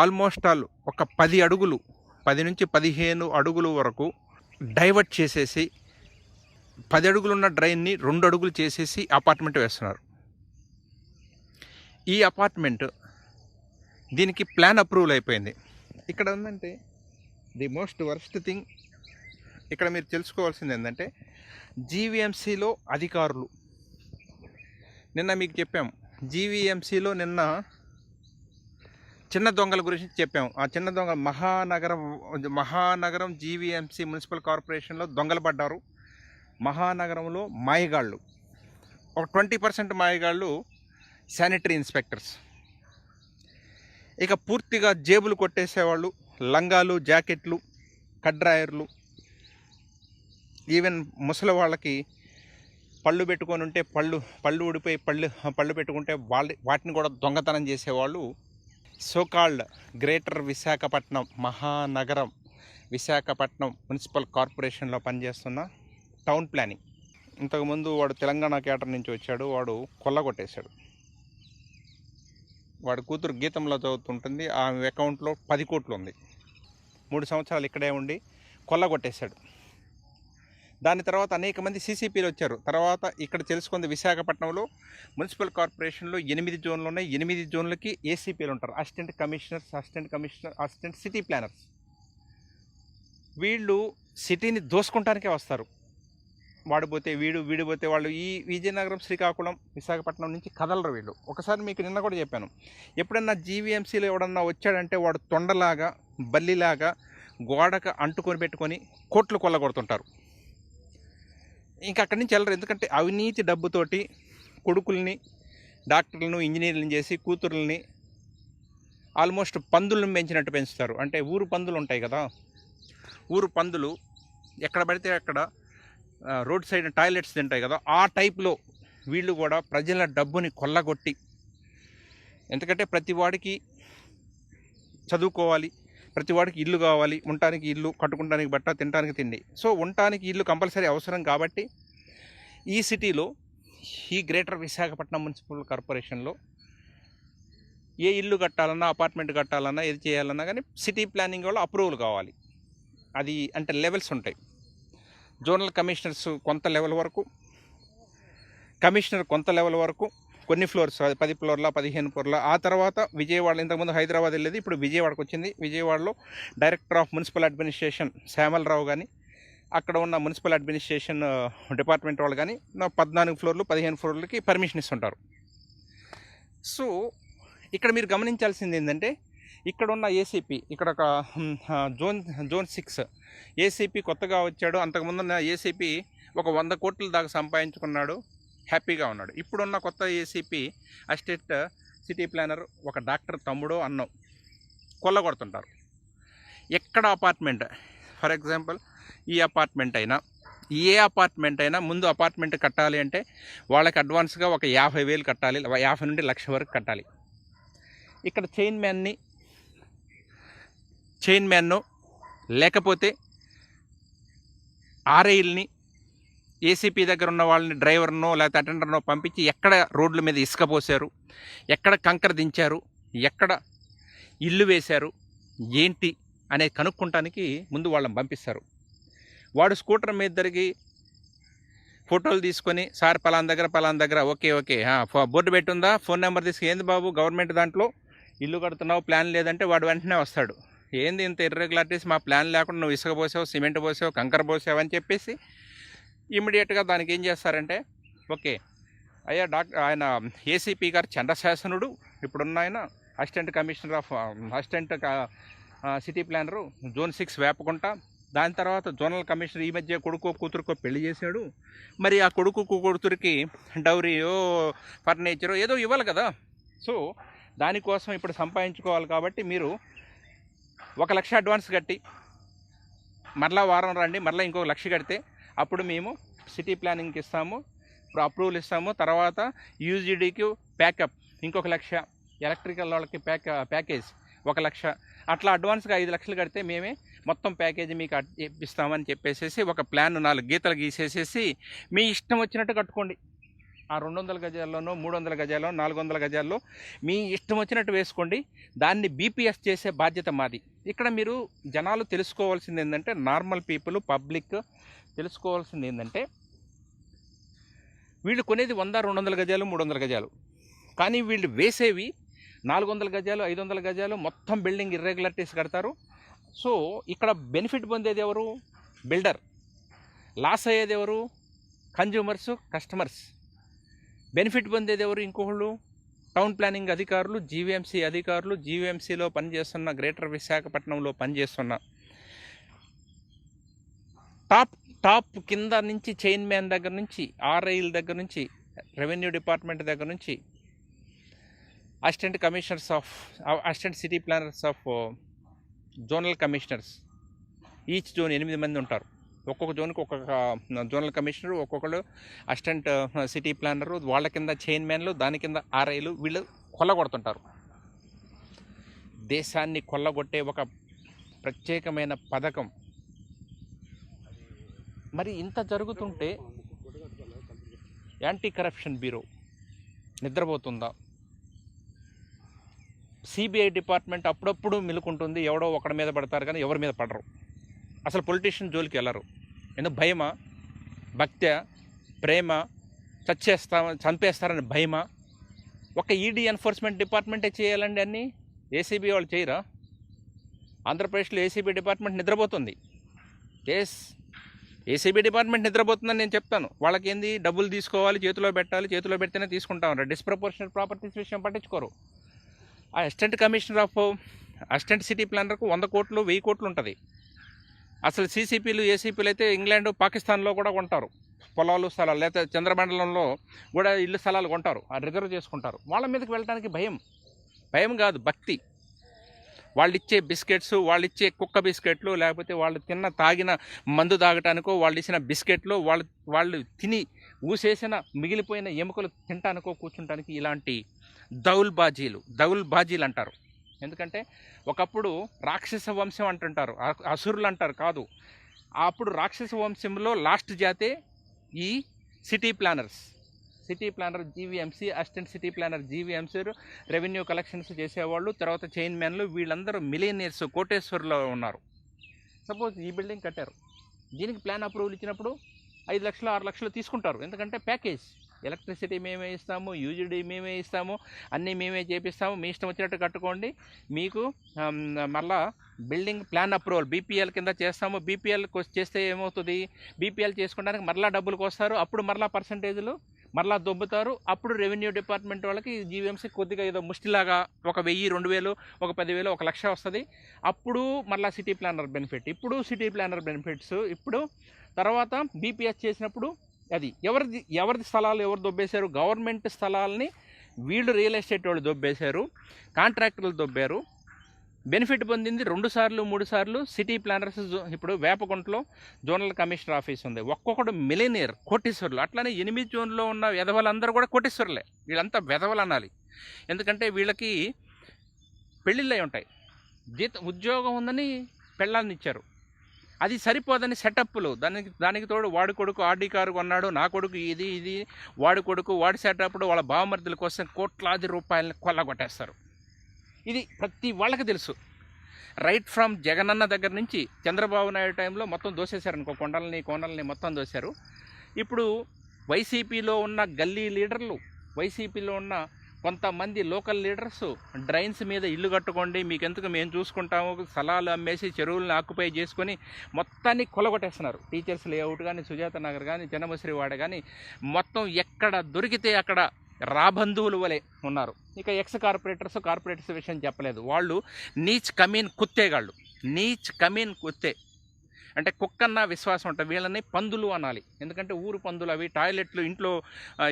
ఆల్మోస్ట్ ఒక 10 అడుగులు, 10 నుంచి 15 అడుగులు వరకు డైవర్ట్ చేసేసి 10 అడుగులున్న డ్రైన్ని 2 అడుగులు చేసేసి అపార్ట్మెంట్ వేస్తున్నారు. ఈ అపార్ట్మెంట్ దీనికి ప్లాన్ అప్రూవల్ అయిపోయింది. ఇక్కడ ఉందంటే ది మోస్ట్ వర్స్ట్ థింగ్ ఇక్కడ మీరు తెలుసుకోవాల్సింది ఏంటంటే జీవీఎంసీలో అధికారులు, నిన్న మీకు చెప్పాము, జీవీఎంసీలో నిన్న చిన్న దొంగల గురించి చెప్పాము. ఆ చిన్న దొంగ మహానగరం జీవీఎంసీ మున్సిపల్ కార్పొరేషన్లో దొంగలు పడ్డారు. మహానగరంలో మాయగాళ్ళు, ఒక 20% మాయగాళ్ళు శానిటరీ ఇన్స్పెక్టర్స్. ఇక పూర్తిగా జేబులు కొట్టేసేవాళ్ళు, లంగాలు, జాకెట్లు, కడ్రాయర్లు, ఈవెన్ ముసలి వాళ్ళకి పళ్ళు పెట్టుకొని ఉంటే పళ్ళు ఊడిపోయి పళ్ళు పెట్టుకుంటే వాటిని కూడా దొంగతనం చేసేవాళ్ళు. సోకాల్డ్ గ్రేటర్ విశాఖపట్నం మహానగరం విశాఖపట్నం మున్సిపల్ కార్పొరేషన్లో పనిచేస్తున్న టౌన్ ప్లానింగ్ ఇంతకుముందు వాడు తెలంగాణ కేటర్ నుంచి వచ్చాడు, వాడు కొల్లగొట్టేశాడు. వాడి కూతురు గీతంలో చదువుతుంటుంది, ఆమె అకౌంట్లో 10 కోట్లు ఉంది. 3 సంవత్సరాలు ఇక్కడే ఉండి కొల్లగొట్టేశాడు. దాని తర్వాత అనేక మంది సీసీపీలు వచ్చారు. తర్వాత ఇక్కడ తెలుసుకుంది, విశాఖపట్నంలో మున్సిపల్ కార్పొరేషన్లో 8 జోన్లు ఉన్నాయి. 8 జోన్లకి ఏసీపీలు ఉంటారు, assistant commissioners, assistant city planners. వీళ్ళు సిటీని దోసుకుంటానికే వస్తారు. వాడిపోతే వీడు పోతే వాళ్ళు. ఈ విజయనగరం, శ్రీకాకుళం, విశాఖపట్నం నుంచి కదలరు వీళ్ళు. ఒకసారి మీకు నిన్న కూడా చెప్పాను, ఎప్పుడన్నా జీవీఎంసీలో ఎవడన్నా వచ్చాడంటే వాడు తొండలాగా, బల్లిలాగా గోడకు అంటుకొని పెట్టుకొని కోట్లు కొల్లగొడుతుంటారు. ఇంకా అక్కడి నుంచి వెళ్ళరు. ఎందుకంటే అవినీతి డబ్బుతోటి కొడుకుల్ని డాక్టర్లను, ఇంజనీర్లను చేసి కూతుర్లని ఆల్మోస్ట్ పందులను పెంచినట్టు పెంచుతారు. అంటే ఊరు పందులు ఉంటాయి కదా, ఊరు పందులు ఎక్కడ పడితే అక్కడ రోడ్ సైడ్ టాయిలెట్స్ తింటాయి కదా, ఆ టైప్లో వీళ్ళు కూడా ప్రజల డబ్బుని కొల్లగొట్టి, ఎందుకంటే ప్రతి వాడికి చదువుకోవాలి, ప్రతి వాడికి ఇల్లు కావాలి, ఉండటానికి ఇల్లు, కట్టుకుంటానికి బట్ట, తినడానికి తిండి. సో ఉండటానికి ఇల్లు కంపల్సరీ అవసరం. కాబట్టి ఈ సిటీలో, ఈ గ్రేటర్ విశాఖపట్నం మున్సిపల్ కార్పొరేషన్లో ఏ ఇల్లు కట్టాలన్నా, అపార్ట్మెంట్ కట్టాలన్నా, ఏది చేయాలన్నా కానీ సిటీ ప్లానింగ్ వల్ల అప్రూవల్ కావాలి. అది అంటే లెవెల్స్ ఉంటాయి. జోనల్ కమిషనర్స్ కొంత లెవెల్ వరకు, కమిషనర్ కొంత లెవెల్ వరకు, కొన్ని ఫ్లోర్స్, 10 ఫ్లోర్ల, 15 ఫ్లోర్ల. ఆ తర్వాత విజయవాడ, ఇంతకుముందు హైదరాబాద్ వెళ్ళేది, ఇప్పుడు విజయవాడకు వచ్చింది. విజయవాడలో director of municipal administration Shyamalarao కానీ, అక్కడ ఉన్న మున్సిపల్ అడ్మినిస్ట్రేషన్ డిపార్ట్మెంట్ వాళ్ళు కానీ 14 ఫ్లోర్లు, 15 ఫ్లోర్లకి పర్మిషన్ ఇస్తుంటారు. సో ఇక్కడ మీరు గమనించాల్సింది ఏంటంటే, ఇక్కడ ఉన్న ఏసీపీ, ఇక్కడ ఒక జోన్ 6 ఏసీపీ కొత్తగా వచ్చాడు. అంతకుముందున్న ఏసీపీ ఒక 100 కోట్ల దాకా సంపాదించుకున్నాడు, హ్యాపీగా ఉన్నాడు. ఇప్పుడున్న కొత్త ఏసీపీ అసిస్టెంట్ సిటీ ప్లానర్ ఒక డాక్టర్ తమ్ముడో అన్నో కొల్లగొడుతుంటారు. ఎక్కడ అపార్ట్మెంట్, ఫర్ ఎగ్జాంపుల్ ఈ అపార్ట్మెంట్ అయినా, ఏ అపార్ట్మెంట్ అయినా, ముందు అపార్ట్మెంట్ కట్టాలి అంటే వాళ్ళకి అడ్వాన్స్గా ఒక 50,000 కట్టాలి, 50 నుండి 1,00,000 వరకు కట్టాలి. ఇక్కడ చైన్ మ్యాన్ను లేకపోతే ఆర్ఐల్ని, ఏసీపీ దగ్గర ఉన్న వాళ్ళని, డ్రైవర్నో లేకపోతే అటెండర్నో పంపించి ఎక్కడ రోడ్ల మీద ఇసుక పోసారు, ఎక్కడ కంకర దించారు, ఎక్కడ ఇల్లు వేశారు, ఏంటి అనేది కనుక్కుంటానికి ముందు వాళ్ళని పంపిస్తారు. వాడు స్కూటర్ మీద తిరిగి ఫోటోలు తీసుకొని, సార్ పలానా దగ్గర ఓకే బోర్డు పెట్టుందా, ఫోన్ నెంబర్ తీసుకు, ఏంది బాబు గవర్నమెంట్ దాంట్లో ఇల్లు కడుతున్నావు, ప్లాన్ లేదంటే వాడు వెంటనే వస్తాడు. ఏంది ఇంత ఇర్రెగ్యులారిటీస్, మా ప్లాన్ లేకుండా నువ్వు ఇసుక పోసావు, సిమెంట్ పోసావు, కంకర పోసావు అని చెప్పేసి ఇమ్మీడియట్గా దానికి ఏం చేస్తారంటే, ఓకే అయ్యా ఆయన ఏసీపీ గారు చంద్రశాసనుడు, ఇప్పుడున్న ఆయన assistant commissioner of assistant city planner zone 6 Vepakunta. దాని తర్వాత జోనల్ కమిషనర్ ఈ మధ్య కొడుకో కూతురుకో పెళ్లి చేశాడు. మరి ఆ కొడుకు కూతురికి డౌరీయో, ఫర్నిచరో ఏదో ఇవ్వాలి కదా. సో దానికోసం ఇప్పుడు సంపాదించుకోవాలి. కాబట్టి మీరు 1,00,000 అడ్వాన్స్ కట్టి మరలా వారం రండి, మరలా ఇంకొక 1,00,000 కడితే అప్పుడు మేము సిటీ ప్లానింగ్కి ఇస్తాము, అప్రూవల్ ఇస్తాము. తర్వాత యూజీడీకి ప్యాకప్ ఇంకొక 1,00,000, ఎలక్ట్రికల్ వాళ్ళకి ప్యాకేజ్ 1,00,000, అట్లా అడ్వాన్స్గా 5,00,000 కడితే మేమే మొత్తం ప్యాకేజీ మీకు ఇప్పిస్తామని చెప్పేసి ఒక ప్లాన్ 4 గీతలు గీసేసేసి మీ ఇష్టం వచ్చినట్టు కట్టుకోండి. ఆ 200 గజాల్లోనో, 300 గజాల్లో, 400 గజాల్లో మీ ఇష్టం వచ్చినట్టు వేసుకోండి. దాన్ని బీపీఎస్ చేసే బాధ్యత మాది. ఇక్కడ మీరు జనాలు తెలుసుకోవాల్సింది ఏంటంటే, నార్మల్ పీపుల్, పబ్లిక్ తెలుసుకోవాల్సింది ఏంటంటే, వీళ్ళు కొనేది 100, 200 గజాలు, 300 గజాలు, కానీ వీళ్ళు వేసేవి 400 గజాలు, 500 గజాలు, మొత్తం బిల్డింగ్ ఇర్రెగ్యులారిటీస్ కడతారు. సో ఇక్కడ బెనిఫిట్ పొందేది ఎవరు? బిల్డర్. లాస్ అయ్యేది ఎవరు? Consumers, customers. బెనిఫిట్ పొందేది ఎవరు? ఇంకొకళ్ళు టౌన్ ప్లానింగ్ అధికారులు, జీవీఎంసీ అధికారులు, జీవీఎంసీలో పనిచేస్తున్న, గ్రేటర్ విశాఖపట్నంలో పనిచేస్తున్న టాప్ కింద నుంచి, చైన్ మ్యాన్ దగ్గర నుంచి, ఆర్ఐల దగ్గర నుంచి, రెవెన్యూ డిపార్ట్మెంట్ దగ్గర నుంచి, assistant city planners of zonal commissioners. Each zone 8 మంది ఉంటారు. ఒక్కొక్క జోన్కి ఒక్కొక్క జోనల్ కమిషనరు, ఒక్కొక్కరు అసిస్టెంట్ సిటీ ప్లానరు, వాళ్ళ కింద చైన్ మ్యాన్లు, దాని కింద ఆర్ఐలు. వీళ్ళు కొల్లగొడుతుంటారు. దేశాన్ని కొల్లగొట్టే ఒక ప్రత్యేకమైన పథకం. మరి ఇంత జరుగుతుంటే యాంటీ కరప్షన్ బ్యూరో నిద్రపోతుందా? సిబిఐ డిపార్ట్మెంట్ అప్పుడప్పుడు మెలుకుంటుంది, ఎవడో ఒకడి మీద పడతారు కానీ ఎవరి మీద పడరు. అసలు పొలిటీషియన్ జోలికి వెళ్ళరు. ఎందుకు? భయమా? భక్త్యా? ప్రేమ? చంపేస్తారని భయమా? ఒక ఈడీ ఎన్ఫోర్స్మెంట్ డిపార్ట్మెంటే చేయాలండి అన్నీ. ఏసీబీ వాళ్ళు చేయరా? ఆంధ్రప్రదేశ్లో ఏసీబీ డిపార్ట్మెంట్ నిద్రపోతుంది. ఏసీబీ డిపార్ట్మెంట్ నిద్రపోతుందని నేను చెప్తాను. వాళ్ళకి ఏంది? డబ్బులు తీసుకోవాలి, చేతిలో పెట్టాలి, చేతిలో పెడితేనే తీసుకుంటాం. డిస్ప్రపోర్షనల్ ప్రాపర్టీస్ విషయం పట్టించుకోరు. ఆ అసిస్టెంట్ సిటీ ప్లానర్కు 100 కోట్లు 1000 కోట్లు ఉంటుంది. అసలు సీసీపీలు ఏసీపీలు అయితే ఇంగ్లాండ్ పాకిస్తాన్లో కూడా కొంటారు పొలాలు స్థలాలు, లేకపోతే చంద్రమండలంలో కూడా ఇల్లు స్థలాలు కొంటారు, రిజర్వ్ చేసుకుంటారు. వాళ్ళ మీదకి వెళ్ళడానికి భయం కాదు, భక్తి. వాళ్ళు ఇచ్చే బిస్కెట్స్, వాళ్ళు ఇచ్చే కుక్క బిస్కెట్లు, లేకపోతే వాళ్ళు తాగిన మందు తాగటానికో, వాళ్ళు ఇచ్చిన బిస్కెట్లు వాళ్ళు తిని ఊసేసిన మిగిలిపోయిన ఎముకలు తినటానికో కూర్చుంటానికి ఇలాంటి దౌల్బాజీలు అంటారు. ఎందుకంటే ఒకప్పుడు రాక్షస వంశం అంటుంటారు, అసురులు అంటారు. కాదు, అప్పుడు రాక్షస వంశంలో లాస్ట్ జాతే ఈ city planar GVMC, assistant city planar GVMC, revenue collections చేసేవాళ్ళు, తర్వాత చైన్ మ్యాన్లు, వీళ్ళందరూ మిలియనీర్స్, కోటేశ్వర్లో ఉన్నారు. సపోజ్ ఈ బిల్డింగ్ కట్టారు, దీనికి ప్లాన్ అప్రూవల్ ఇచ్చినప్పుడు 5 లక్షలు 6 లక్షలు తీసుకుంటారు. ఎందుకంటే ప్యాకేజ్, ఎలక్ట్రిసిటీ మేమే ఇస్తాము, యూజీడీ మేమే ఇస్తాము, అన్నీ మేమే చేపిస్తాము, మీ ఇష్టం వచ్చినట్టు కట్టుకోండి, మీకు మళ్ళా బిల్డింగ్ ప్లాన్ అప్రూవల్ బీపీఎల్ కింద చేస్తాము. బీపీఎల్ చేస్తే ఏమవుతుంది? బీపీఎల్ చేసుకోవడానికి మరలా డబ్బులకు వస్తారు, అప్పుడు మరలా పర్సంటేజ్లు మరలా దొబ్బుతారు. అప్పుడు రెవెన్యూ డిపార్ట్మెంట్ వాళ్ళకి జీవీఎంసీ కొద్దిగా ఏదో ముష్టిలాగా 1000, 2000, 10,000, 1 లక్ష వస్తుంది. అప్పుడు మరలా సిటీ ప్లానర్ బెనిఫిట్, ఇప్పుడు సిటీ ప్లానర్ బెనిఫిట్స్. ఇప్పుడు తర్వాత బీపీఎస్ చేసినప్పుడు అది ఎవరిది స్థలాలు ఎవరు దొబ్బేశారు? గవర్నమెంట్ స్థలాలని వీళ్ళు రియల్ ఎస్టేట్ వాళ్ళు దొబ్బేశారు, కాంట్రాక్టర్లు దొబ్బారు. బెనిఫిట్ పొందింది 2 సార్లు 3 సార్లు సిటీ ప్లానర్స్. ఇప్పుడు వేపగుంటలో జోనల్ కమిషనర్ ఆఫీస్ ఉంది, ఒక్కొక్కడు మిలియనీర్, కోటీశ్వరులు. అట్లానే 8 జోన్లో ఉన్న వెధవలందరూ కూడా కోటీశ్వరులే. వీళ్ళంతా వెధవలు అనాలి, ఎందుకంటే వీళ్ళకి పెళ్ళిళ్ళై ఉంటాయి, ఉద్యోగం ఉందని పెళ్ళాన్ని ఇచ్చారు, అది సరిపోదని సెటప్లు. దానికి తోడు వాడి కొడుకు ఆర్డీ కారు కొన్నాడు, నా కొడుకు ఇది వాడి కొడుకు వాడి సెటప్లు, వాళ్ళ బావమర్దుల కోసం కోట్లాది రూపాయలని కొల్లగొట్టేస్తారు. ఇది ప్రతి వాళ్ళకి తెలుసు. రైట్ ఫ్రమ్ జగనన్న దగ్గర నుంచి చంద్రబాబు నాయుడు టైంలో మొత్తం దోసేశారు అనుకో, కోనల్ని మొత్తం దోశారు. ఇప్పుడు వైసీపీలో ఉన్న గల్లీ లీడర్లు, వైసీపీలో ఉన్న కొంతమంది లోకల్ లీడర్స్ డ్రైన్స్ మీద ఇల్లు కట్టుకోండి, మీకెందుకు మేము చూసుకుంటాము, స్థలాలు అమ్మేసి చెరువులను ఆక్యుపై చేసుకొని మొత్తాన్ని కొలగొట్టేస్తున్నారు. టీచర్స్ లేఅవుట్ కానీ, సుజాత నగర్ కానీ, జనమశ్రీవాడ కానీ, మొత్తం ఎక్కడ దొరికితే అక్కడ రాబంధువులు వలె ఉన్నారు. ఇక ఎక్స్ కార్పొరేటర్స్ విషయం చెప్పలేదు. వాళ్ళు నీచ్ కమీన్ కుత్తే అంటే కుక్కన్న విశ్వాసం ఉంటుంది, వీళ్ళని పందులు అనాలి. ఎందుకంటే ఊరు పందులు అవి. టాయిలెట్లు ఇంట్లో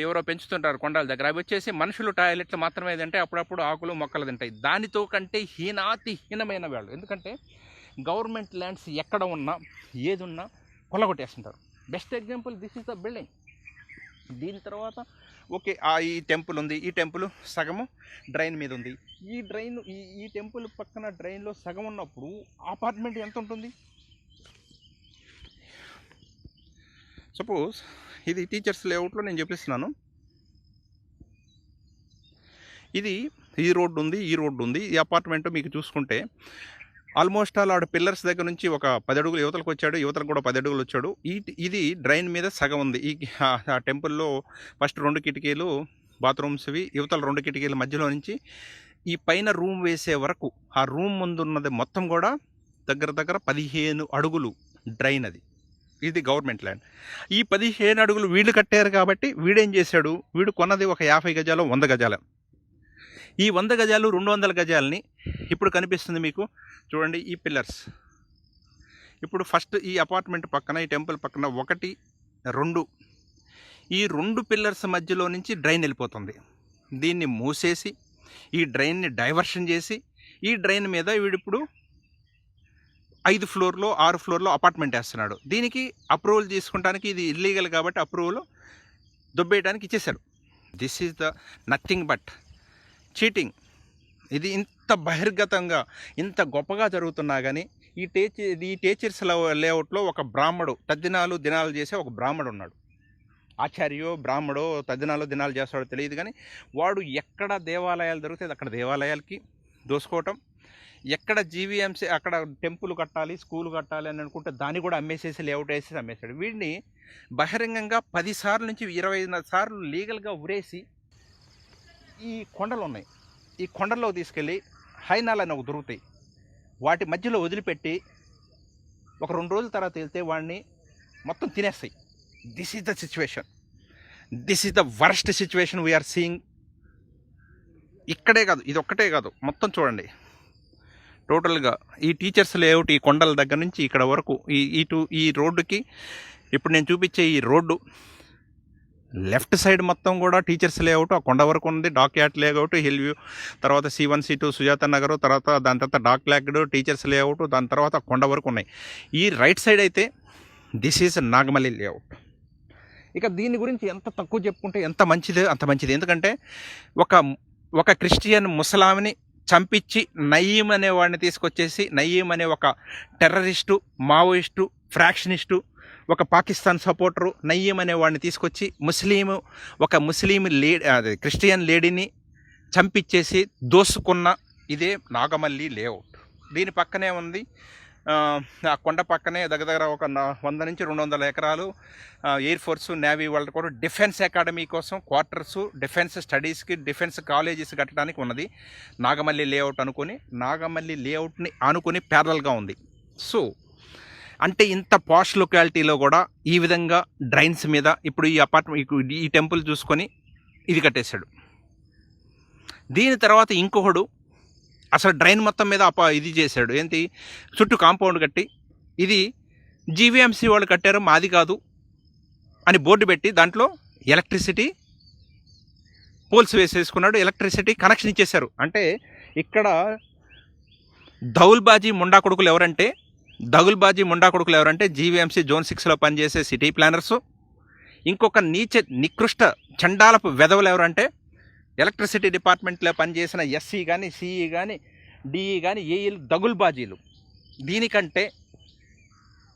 ఎవరో పెంచుతుంటారు కొండల దగ్గర, అవి వచ్చేసి మనుషులు టాయిలెట్లు మాత్రమే తింటాయి, అప్పుడప్పుడు ఆకులు మొక్కలు తింటాయి. దానితో కంటే హీనమైన వాళ్ళు. ఎందుకంటే గవర్నమెంట్ ల్యాండ్స్ ఎక్కడ ఉన్నా ఏది ఉన్నా కొల్లగొట్టేస్తుంటారు. Best example this is the building. దీని తర్వాత ఓకే, ఈ టెంపుల్ ఉంది, ఈ టెంపుల్ సగము డ్రైన్ మీద ఉంది. ఈ టెంపుల్ పక్కన డ్రైన్లో సగం ఉన్నప్పుడు అపార్ట్మెంట్ ఎంత ఉంటుంది? సపోజ్ ఇది టీచర్స్ లేఅవుట్లో నేను చెప్పిస్తున్నాను. ఈ రోడ్డు ఉంది, ఈ అపార్ట్మెంట్ మీకు చూసుకుంటే ఆల్మోస్ట్ ఆడ పిల్లర్స్ దగ్గర నుంచి ఒక 10 అడుగులు యువతలకు వచ్చాడు, యువతలకు కూడా 10 అడుగులు వచ్చాడు. ఇది డ్రైన్ మీద సగం ఉంది. ఆ టెంపుల్లో ఫస్ట్ 2 కిటికీలు బాత్రూమ్స్వి, యువతల 2 కిటికీల మధ్యలో నుంచి ఈ పైన రూమ్ వేసే వరకు ఆ రూమ్ ముందున్నది మొత్తం కూడా దగ్గర 15 అడుగులు డ్రైన్. ఇది గవర్నమెంట్ ల్యాండ్. ఈ 15 అడుగులు వీళ్ళు కట్టారు కాబట్టి వీడేం చేశాడు? వీడు కొన్నది ఒక 50 గజాలు 100 గజాలు. ఈ 100 గజాలు 200 గజాలని ఇప్పుడు కనిపిస్తుంది మీకు చూడండి. ఈ పిల్లర్స్ ఇప్పుడు ఫస్ట్ ఈ అపార్ట్మెంట్ పక్కన, ఈ టెంపుల్ పక్కన 1, 2 ఈ 2 పిల్లర్స్ మధ్యలో నుంచి డ్రైన్ వెళ్ళిపోతుంది. దీన్ని మూసేసి ఈ డ్రైన్ని డైవర్షన్ చేసి ఈ డ్రైన్ మీద వీడిప్పుడు 5 ఫ్లోర్లో 6 ఫ్లోర్లో అపార్ట్మెంట్ వేస్తున్నాడు. దీనికి అప్రూవల్ తీసుకుంటానికి ఇది ఇల్లీగల్ కాబట్టి అప్రూవల్ దొబ్బేయడానికి ఇచ్చేశారు. This is the nothing but cheating. ఇది ఇంత బహిర్గతంగా ఇంత గొప్పగా జరుగుతున్నా కానీ ఈ టీచర్స్ లేఅవుట్లో ఒక బ్రాహ్మడు తద్దినాలు దినాలు చేసే ఒక బ్రాహ్మడు ఉన్నాడు. ఆచార్యో బ్రాహ్మడో తద్దినాలు దినాలు చేస్తాడో తెలియదు, కానీ వాడు ఎక్కడ దేవాలయాలు దొరికితే అక్కడ దేవాలయాలకి దోసుకోవటం, ఎక్కడ జీవీఎంసీ అక్కడ టెంపుల్ కట్టాలి, స్కూల్ కట్టాలి అని అనుకుంటే దాన్ని కూడా అమ్మేసేసి లేఅవుట్ వేసేసి అమ్మేశాడు. వీడిని బహిరంగంగా 10 సార్లు నుంచి 25 సార్లు లీగల్గా ఉరేసి ఈ కొండలు ఉన్నాయి, ఈ కొండల్లో తీసుకెళ్ళి హైనాలు అని ఒక దొరుకుతాయి, వాటి మధ్యలో వదిలిపెట్టి ఒక 2 రోజుల తర్వాత వెళ్తే వాడిని మొత్తం తినేస్తాయి. This is the situation, this is the worst situation we're seeing. ఇక్కడే కాదు, ఇది ఒక్కటే కాదు, మొత్తం చూడండి టోటల్గా ఈ టీచర్స్ లేఅవుట్ ఈ కొండల దగ్గర నుంచి ఇక్కడ వరకు ఈ రోడ్డుకి ఇప్పుడు నేను చూపించే ఈ రోడ్డు లెఫ్ట్ సైడ్ మొత్తం కూడా టీచర్స్ లేఅవుట్ ఆ కొండ వరకు ఉంది. Dockyard layout, hill view, తర్వాత C1 C2 సుజాత నగర్, తర్వాత దాని తర్వాత డాక్ ల్యాక్డ్, టీచర్స్ లేఅవుట్, దాని తర్వాత కొండ వరకు ఉన్నాయి. ఈ రైట్ సైడ్ అయితే దిస్ ఈజ్ నాగమల్లి లేఅవుట్. ఇక దీని గురించి ఎంత తక్కువ చెప్పుకుంటే ఎంత మంచిది అంత మంచిది. ఎందుకంటే ఒక క్రిస్టియన్ ముసలామిని చంపించి నయీం అనేవాడిని తీసుకొచ్చేసి, నయీం అనే ఒక టెర్రరిస్టు, మావోయిస్టు, ఫ్రాక్షనిస్టు, ఒక పాకిస్తాన్ సపోర్టరు నయీం అనేవాడిని తీసుకొచ్చి ఒక ముస్లిం క్రిస్టియన్ లేడీని చంపించేసి దోసుకున్న ఇదే నాగమల్లి లేఅవుట్. దీని పక్కనే ఉంది, ఆ కొండ పక్కనే దగ్గర ఒక 100 నుంచి 200 ఎకరాలు ఎయిర్ ఫోర్సు, నేవీ వాళ్ళు కూడా డిఫెన్స్ అకాడమీ కోసం క్వార్టర్సు, డిఫెన్స్ స్టడీస్కి, డిఫెన్స్ కాలేజెస్ కట్టడానికి ఉన్నది. నాగమల్లి లేఅవుట్ నాగమల్లి లేఅవుట్ని ఆనుకొని ప్యారల్గా ఉంది. సో అంటే ఇంత పాష్ లొకాలిటీలో కూడా ఈ విధంగా డ్రైన్స్ మీద ఇప్పుడు ఈ టెంపుల్ చూసుకొని ఇది కట్టేశాడు. దీని తర్వాత ఇంకొకడు అసలు డ్రైన్ మొత్తం మీద ఇది చేశాడు. ఏంటి, చుట్టూ కాంపౌండ్ కట్టి ఇది జీవీఎంసీ వాళ్ళు కట్టారు, మాది కాదు అని బోర్డు పెట్టి దాంట్లో ఎలక్ట్రిసిటీ పోల్స్ వేసేసుకున్నాడు, ఎలక్ట్రిసిటీ కనెక్షన్ ఇచ్చేశారు. అంటే ఇక్కడ దౌల్బాజీ ముండా కొడుకులు ఎవరంటే జీవీఎంసీ జోన్ 6లో పనిచేసే సిటీ ప్లానర్సు. ఇంకొక నికృష్ట చండాలపు వెధవలు ఎవరంటే ఎలక్ట్రిసిటీ డిపార్ట్మెంట్లో పనిచేసిన SC కానీ, CE కానీ, DE కానీ, ఏఈలు దగుల్బాజీలు. దీనికంటే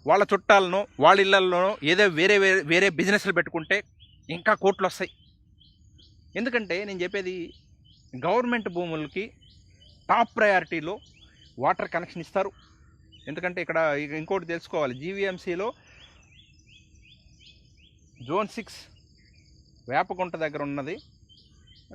వాళ్ళ చుట్టాలను, వాళ్ళ ఇళ్లలోనో ఏదో వేరే బిజినెస్లు పెట్టుకుంటే ఇంకా కోట్లు వస్తాయి. ఎందుకంటే నేను చెప్పేది గవర్నమెంట్ భూములకి టాప్ ప్రయారిటీలో వాటర్ కనెక్షన్ ఇస్తారు. ఎందుకంటే ఇక్కడ ఇంకోటి తెలుసుకోవాలి, జీవీఎంసీలో జోన్ 6 వేపగుంట దగ్గర ఉన్నది,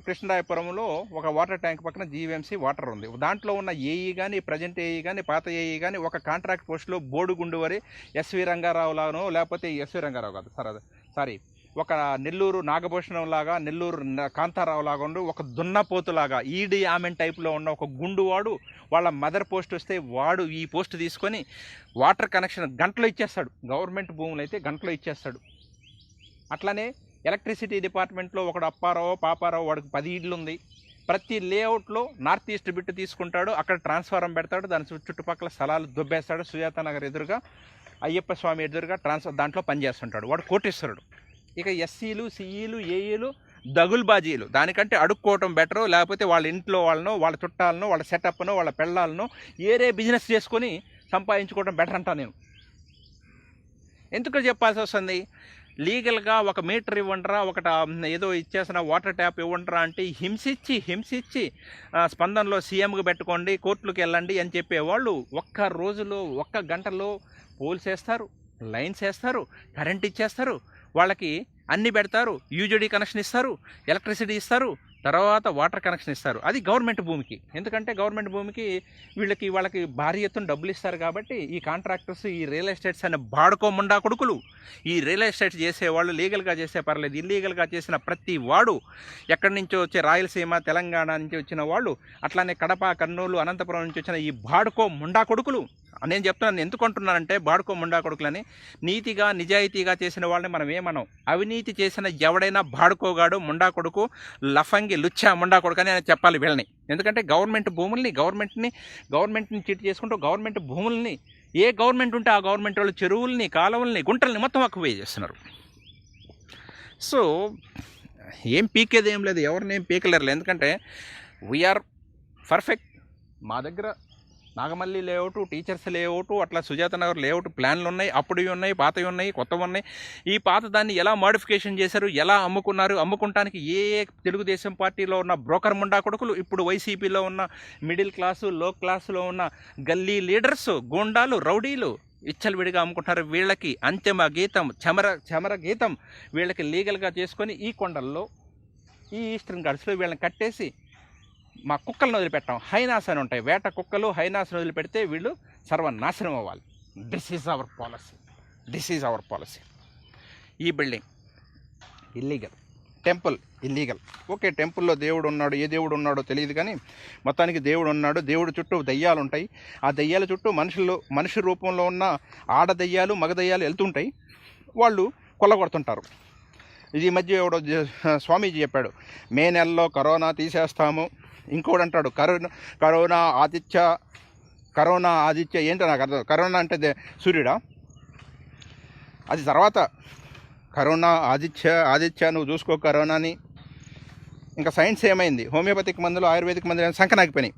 కృష్ణరాయపురంలో ఒక వాటర్ ట్యాంక్ పక్కన జీవీఎంసీ వాటర్ ఉంది. దాంట్లో ఉన్న ఏఈ కానీ, ప్రజెంట్ ఏఈ కానీ, పాత ఏఈ కానీ ఒక కాంట్రాక్ట్ పోస్టులో బోడుగుండు వరి ఎస్వి రంగారావు లాగానో, లేకపోతే ఎస్వి రంగారావు కాదు సారీ ఒక నెల్లూరు నాగభూషణం లాగా, నెల్లూరు కాంతారావు లాగా ఉండు, ఒక దున్నపోతులాగా ఈడి ఆమెన్ టైప్లో ఉన్న ఒక గుండువాడు వాళ్ళ మదర్ పోస్ట్ వస్తే వాడు ఈ పోస్ట్ తీసుకొని వాటర్ కనెక్షన్ గంటలో ఇచ్చేస్తాడు. గవర్నమెంట్ భూములు అయితే గంటలో ఇచ్చేస్తాడు. అట్లనే ఎలక్ట్రిసిటీ డిపార్ట్మెంట్లో ఒకడు అప్పారావు పాపారావు, వాడికి 10 ఇళ్ళు ఉంది. ప్రతి లేఅవుట్లో నార్త్ ఈస్ట్ బిట్ తీసుకుంటాడు, అక్కడ ట్రాన్స్ఫారం పెడతాడు, దాని చుట్టుపక్కల స్థలాలు దుబ్బేస్తాడు. సుజాత నగర్ ఎదురుగా, అయ్యప్ప స్వామి ఎదురుగా దాంట్లో పనిచేస్తుంటాడు, వాడు కోటేశ్వరుడు. ఇక SCలు, CEలు, AEలు దగుల్బాజీలు. దానికంటే అడుక్కోవటం బెటరు, లేకపోతే వాళ్ళ ఇంట్లో వాళ్ళనో, వాళ్ళ చుట్టాలను, వాళ్ళ సెటప్ను, వాళ్ళ పెళ్ళాలను ఏరే బిజినెస్ చేసుకొని సంపాదించుకోవడం బెటర్ అంటా నేను. ఎందుకు చెప్పాల్సి వస్తుంది, లీగల్గా ఒక మీటర్ ఇవ్వండిరా, ఒకట ఏదో ఇచ్చేసిన వాటర్ ట్యాప్ ఇవ్వండిరా అంటే హింసించి స్పందనలో సీఎంగా పెట్టుకోండి, కోర్టులకు వెళ్ళండి అని చెప్పేవాళ్ళు ఒక్క రోజులో, ఒక్క గంటలో పోల్స్ వేస్తారు, లైన్స్ వేస్తారు, కరెంట్ ఇచ్చేస్తారు, వాళ్ళకి అన్నీ పెడతారు, యూజీడీ కనెక్షన్ ఇస్తారు, ఎలక్ట్రిసిటీ ఇస్తారు, తర్వాత వాటర్ కనెక్షన్ ఇస్తారు. అది గవర్నమెంట్ భూమికి. ఎందుకంటే గవర్నమెంట్ భూమికి వాళ్ళకి భారీ ఎత్తున డబ్బులు ఇస్తారు కాబట్టి ఈ కాంట్రాక్టర్స్, ఈ రియల్ ఎస్టేట్స్ అనే బాడుకోముండా కొడుకులు, ఈ రియల్ ఎస్టేట్ చేసేవాళ్ళు లీగల్గా చేసే పర్లేదు, ఇల్లీగల్గా చేసిన ప్రతి వాడు, ఎక్కడి నుంచో వచ్చే రాయలసీమ, తెలంగాణ నుంచి వచ్చిన వాళ్ళు, అట్లానే కడప, కర్నూలు, అనంతపురం నుంచి వచ్చిన ఈ బాడుకో ముండా కొడుకులు. నేను చెప్తున్నాను ఎందుకు అంటున్నానంటే, బాడుకో ముండా కొడుకులని. నీతిగా నిజాయితీగా చేసిన వాళ్ళని మనం ఏమనం, అవినీతి చేసిన ఎవడైనా బాడుకోగాడు, ముండా కొడుకు, లఫంగి, లుచ్చా ముండా కొడుకు అని చెప్పాలి వీళ్ళని. ఎందుకంటే గవర్నమెంట్ భూముల్ని, గవర్నమెంట్ని చీట్ చేసుకుంటూ గవర్నమెంట్ భూముల్ని, ఏ గవర్నమెంట్ ఉంటే ఆ గవర్నమెంట్ వాళ్ళు చెరువుల్ని, కాలువల్ని, గుంటల్ని మొత్తం అక్కువే చేస్తున్నారు. సో ఏం పీకేది ఏం లేదు, ఎవరిని ఏం పీకలేరు. ఎందుకంటే వీఆర్ పర్ఫెక్ట్. మా దగ్గర నాగమల్లి లేఅవుట్, టీచర్స్ లేఅవుట్, అట్లా సుజాత నగర్ లేఅవుట్ ప్లాన్లు ఉన్నాయి, అప్పుడువి ఉన్నాయి, పాతవి ఉన్నాయి, కొత్తవి ఉన్నాయి. ఈ పాత దాన్ని ఎలా మాడిఫికేషన్ చేశారు, ఎలా అమ్ముకున్నారు, అమ్ముకుంటానికి ఏ తెలుగుదేశం పార్టీలో ఉన్న బ్రోకర్ ముండా కొడుకులు, ఇప్పుడు వైసీపీలో ఉన్న మిడిల్ క్లాసు, లో క్లాసులో ఉన్న గల్లీ లీడర్స్, గూండాలు, రౌడీలు విచ్చలవిడిగా అమ్ముకుంటారు. వీళ్ళకి అంతిమ గీతం, చమర గీతం వీళ్ళకి లీగల్గా చేసుకొని ఈ కొండల్లో, ఈ ఈస్టర్న్ ఘాట్స్లో వీళ్ళని కట్టేసి మా కుక్కలను వదిలిపెట్టాం. హైనాస్ అని ఉంటాయి, వేట కుక్కలు, హైనాస్ని వదిలిపెడితే వీళ్ళు సర్వనాశనం అవ్వాలి. This is our policy. ఈ building illegal, temple illegal. Okay, టెంపుల్లో దేవుడు ఉన్నాడు, ఏ దేవుడు ఉన్నాడో తెలియదు, కానీ మొత్తానికి దేవుడు ఉన్నాడు. దేవుడు చుట్టూ దయ్యాలు ఉంటాయి. ఆ దయ్యాల చుట్టూ మనిషి రూపంలో ఉన్న ఆడ దయ్యాలు, మగ దయ్యాలు వెళ్తుంటాయి. వాళ్ళు కొల్లగొడుతుంటారు. ఇది మధ్య ఎవడో స్వామీజీ చెప్పాడు, మే నెలలో కరోనా తీసేస్తాము. ఇంకోటి అంటాడు కరోనా ఆదిత్య ఏంటో నాకు అర్థం. కరోనా అంటే సూర్యుడా? అది తర్వాత కరోనా ఆదిత్య నువ్వు చూసుకో కరోనాని. ఇంకా సైన్స్ ఏమైంది? హోమియోపతిక్ మందులు, ఆయుర్వేదిక్ మందులు సంకనాగిపోయినాయి.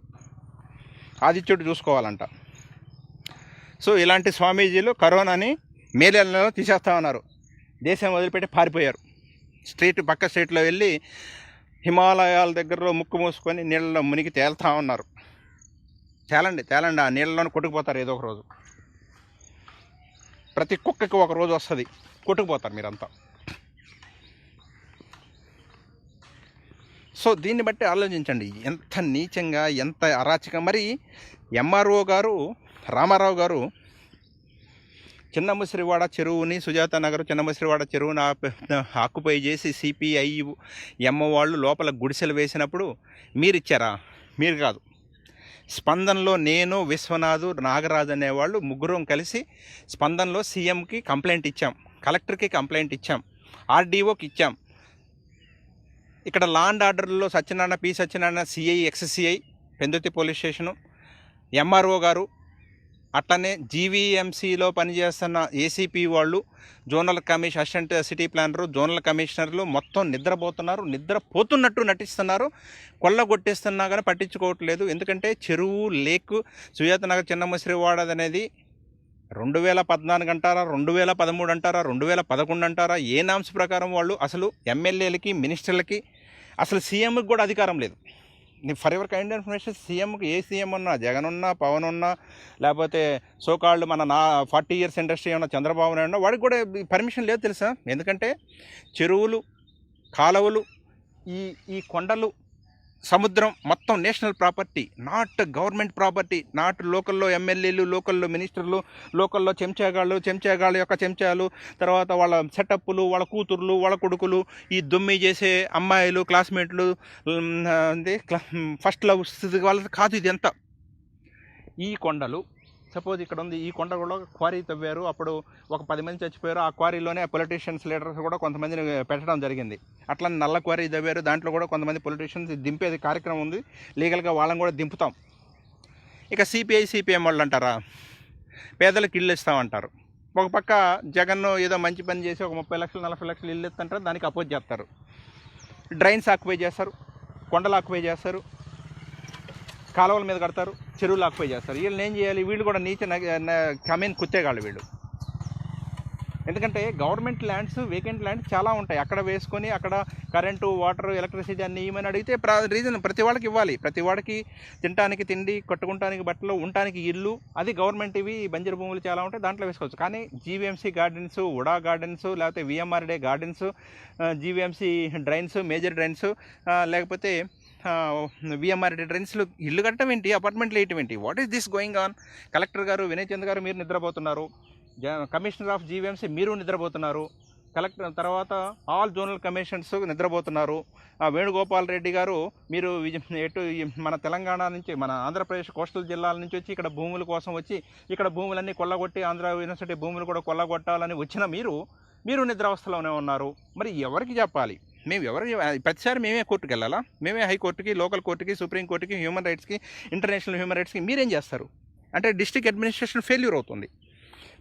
ఆదిత్యుడు చూసుకోవాలంట. సో ఇలాంటి స్వామీజీలు కరోనాని మే నెలలో తీసేస్తామన్నారు. దేశం వదిలిపెట్టి పారిపోయారు. పక్క స్టేట్లో వెళ్ళి హిమాలయాల దగ్గరలో ముక్కు మూసుకొని నీళ్ళలో మునిగి తేలుతా ఉన్నారు. తేలండి, ఆ నీళ్ళలోనే కొట్టుకుపోతారు ఏదో ఒక రోజు. ప్రతి కుక్కకి ఒక రోజు వస్తుంది, కొట్టుకుపోతారు మీరంతా. సో దీన్ని బట్టి ఆలోచించండి, ఎంత నీచంగా, ఎంత అరాచకం. మరి ఎంఆర్ఓ గారు, రామారావు గారు చిన్న ముసిరివాడ చెరువుని, సుజాత నగర్ చిన్న ముసిరివాడ చెరువుని ఆక్యుపై చేసి సిపిఐ ఎమ్మ వాళ్ళు లోపల గుడిసెలు వేసినప్పుడు మీరు ఇచ్చారా? మీరు కాదు. స్పందనలో నేను, విశ్వనాథ్, నాగరాజు అనేవాళ్ళు ముగ్గురం కలిసి స్పందనలో సీఎంకి కంప్లైంట్ ఇచ్చాం, కలెక్టర్కి కంప్లైంట్ ఇచ్చాం, ఆర్డీఓకి ఇచ్చాం. ఇక్కడ లా అండ్ ఆర్డర్లో Satyanarayana CI, ex CI Pendurthi police station, MRO గారు, అట్లనే జీవీఎంసీలో పనిచేస్తున్న ఏసీపీ వాళ్ళు, zonal assistant city planner, zonal కమిషనర్లు మొత్తం నిద్రపోతున్నట్టు నటిస్తున్నారు. కొల్లగొట్టేస్తున్నా కానీ పట్టించుకోవట్లేదు. ఎందుకంటే చెరువు, లేక్, సుజాత నగర్ చిన్న ముసిరివాడ అనేది 2014 అంటారా, 2013 అంటారా, 2011 అంటారా, ఏ నామ్స్ ప్రకారం వాళ్ళు అసలు ఎమ్మెల్యేలకి, మినిస్టర్లకి, అసలు సీఎంకి కూడా అధికారం లేదు. ఫర్ ఎవర్ కైండ్ ఇన్ఫర్మేషన్, సీఎంకి ఏ సీఎం ఉన్నా, జగన్ ఉన్నా, పవన్ ఉన్నా, లేకపోతే సోకాళ్ళు మన 40 years ఇండస్ట్రీ ఉన్న చంద్రబాబు నాయుడు ఉన్నా, వాడికి కూడా పర్మిషన్ లేదు తెలుసా. ఎందుకంటే చెరువులు, కాలువలు, ఈ కొండలు, సముద్రం మొత్తం national property, not government property. Not లోకల్లో ఎమ్మెల్యేలు, లోకల్లో మినిస్టర్లు, లోకల్లో చెంచాగాళ్ళ యొక్క చెంచాలు, తర్వాత వాళ్ళ సెటప్లు, వాళ్ళ కూతుర్లు, వాళ్ళ కొడుకులు, ఈ దొమ్మి చేసే అమ్మాయిలు, క్లాస్మేట్లు, ఫస్ట్ లవ్ వాళ్ళది కాదు ఇది ఎంత. ఈ కొండలు సపోజ్ ఇక్కడ ఉంది, ఈ కొండ కూడా క్వారీ తవ్వారు. అప్పుడు ఒక 10 మంది చచ్చిపోయారు. ఆ క్వారీలోనే పొలిటీషియన్స్, లీడర్స్ కూడా కొంతమందిని పెట్టడం జరిగింది. అట్లా నల్ల క్వారీ తవ్వారు, దాంట్లో కూడా కొంతమంది పొలిటీషియన్స్ దింపేది కార్యక్రమం ఉంది. లీగల్గా వాళ్ళని కూడా దింపుతాం. ఇక సిపిఎం వాళ్ళు అంటారా, పేదలకు ఇల్లు ఇస్తామంటారు. ఒక పక్క జగన్ ఏదో మంచి పని చేసి ఒక 30 లక్షలు 40 లక్షలు ఇల్లు ఇస్తుంటారు, దానికి అపోజ్ చేస్తారు. డ్రైన్స్ ఆక్యుపై చేస్తారు, కొండలు ఆక్యుపై చేస్తారు, కాలువల మీద కడతారు, చెరువులు ఆక్యుపై చేస్తారు. వీళ్ళని ఏం చేయాలి? వీళ్ళు కూడా కమీన్ కుత్తేగాళ్ళు వీళ్ళు. ఎందుకంటే గవర్నమెంట్ ల్యాండ్స్, వేకెంట్ ల్యాండ్స్ చాలా ఉంటాయి. అక్కడ వేసుకొని అక్కడ కరెంటు, వాటర్, ఎలక్ట్రిసిటీ అన్నీ ఇవ్వమని అడిగితే రీజన్ ప్రతి వాడికి ఇవ్వాలి. ప్రతి వాడికి తినడానికి తిండి, కట్టుకుంటానికి బట్టలు, ఉండటానికి ఇల్లు, అది గవర్నమెంట్. ఇవి బంజరు భూములు చాలా ఉంటాయి, దాంట్లో వేసుకోవచ్చు. కానీ జీవీఎంసీ గార్డెన్స్, ఉడా గార్డెన్స్, లేకపోతే VMRDA gardens, GVMC drains, major drains, లేకపోతే విఎంఆర్డే డ్రైన్స్లో ఇల్లు కట్టడం ఏంటి, అపార్ట్మెంట్లు వేయటం ఏంటి? What is this going on? Collector గారు, వినయ్ చంద్ గారు మీరు నిద్రపోతున్నారు. కమిషనర్ ఆఫ్ జీవీఎంసీ మీరు నిద్రపోతున్నారు. కలెక్టర్ తర్వాత ఆల్ జోనల్ కమిషనర్స్ నిద్రపోతున్నారు. వేణుగోపాల్ రెడ్డి గారు మీరు ఎటు మన తెలంగాణ నుంచి, మన ఆంధ్రప్రదేశ్ కోస్టల్ జిల్లాల నుంచి వచ్చి ఇక్కడ భూముల కోసం వచ్చి ఇక్కడ భూములన్నీ కొల్లగొట్టి ఆంధ్ర యూనివర్సిటీ భూములు కూడా కొల్లగొట్టాలని వచ్చిన మీరు నిద్రావస్థలోనే ఉన్నారు. మరి ఎవరికి చెప్పాలి? ప్రతిసారి మేమే కోర్టుకు వెళ్ళాలా? మేమే హైకోర్టుకి, లోకల్ కోర్టుకి, సుప్రీంకోర్టుకి, హ్యూమన్ రైట్స్కి, ఇంటర్నేషనల్ హ్యూమన్ రైట్స్కి మీరేం చేస్తారు? అంటే డిస్ట్రిక్ట్ అడ్మినిస్ట్రేషన్ ఫెయిల్యూర్ అవుతుంది.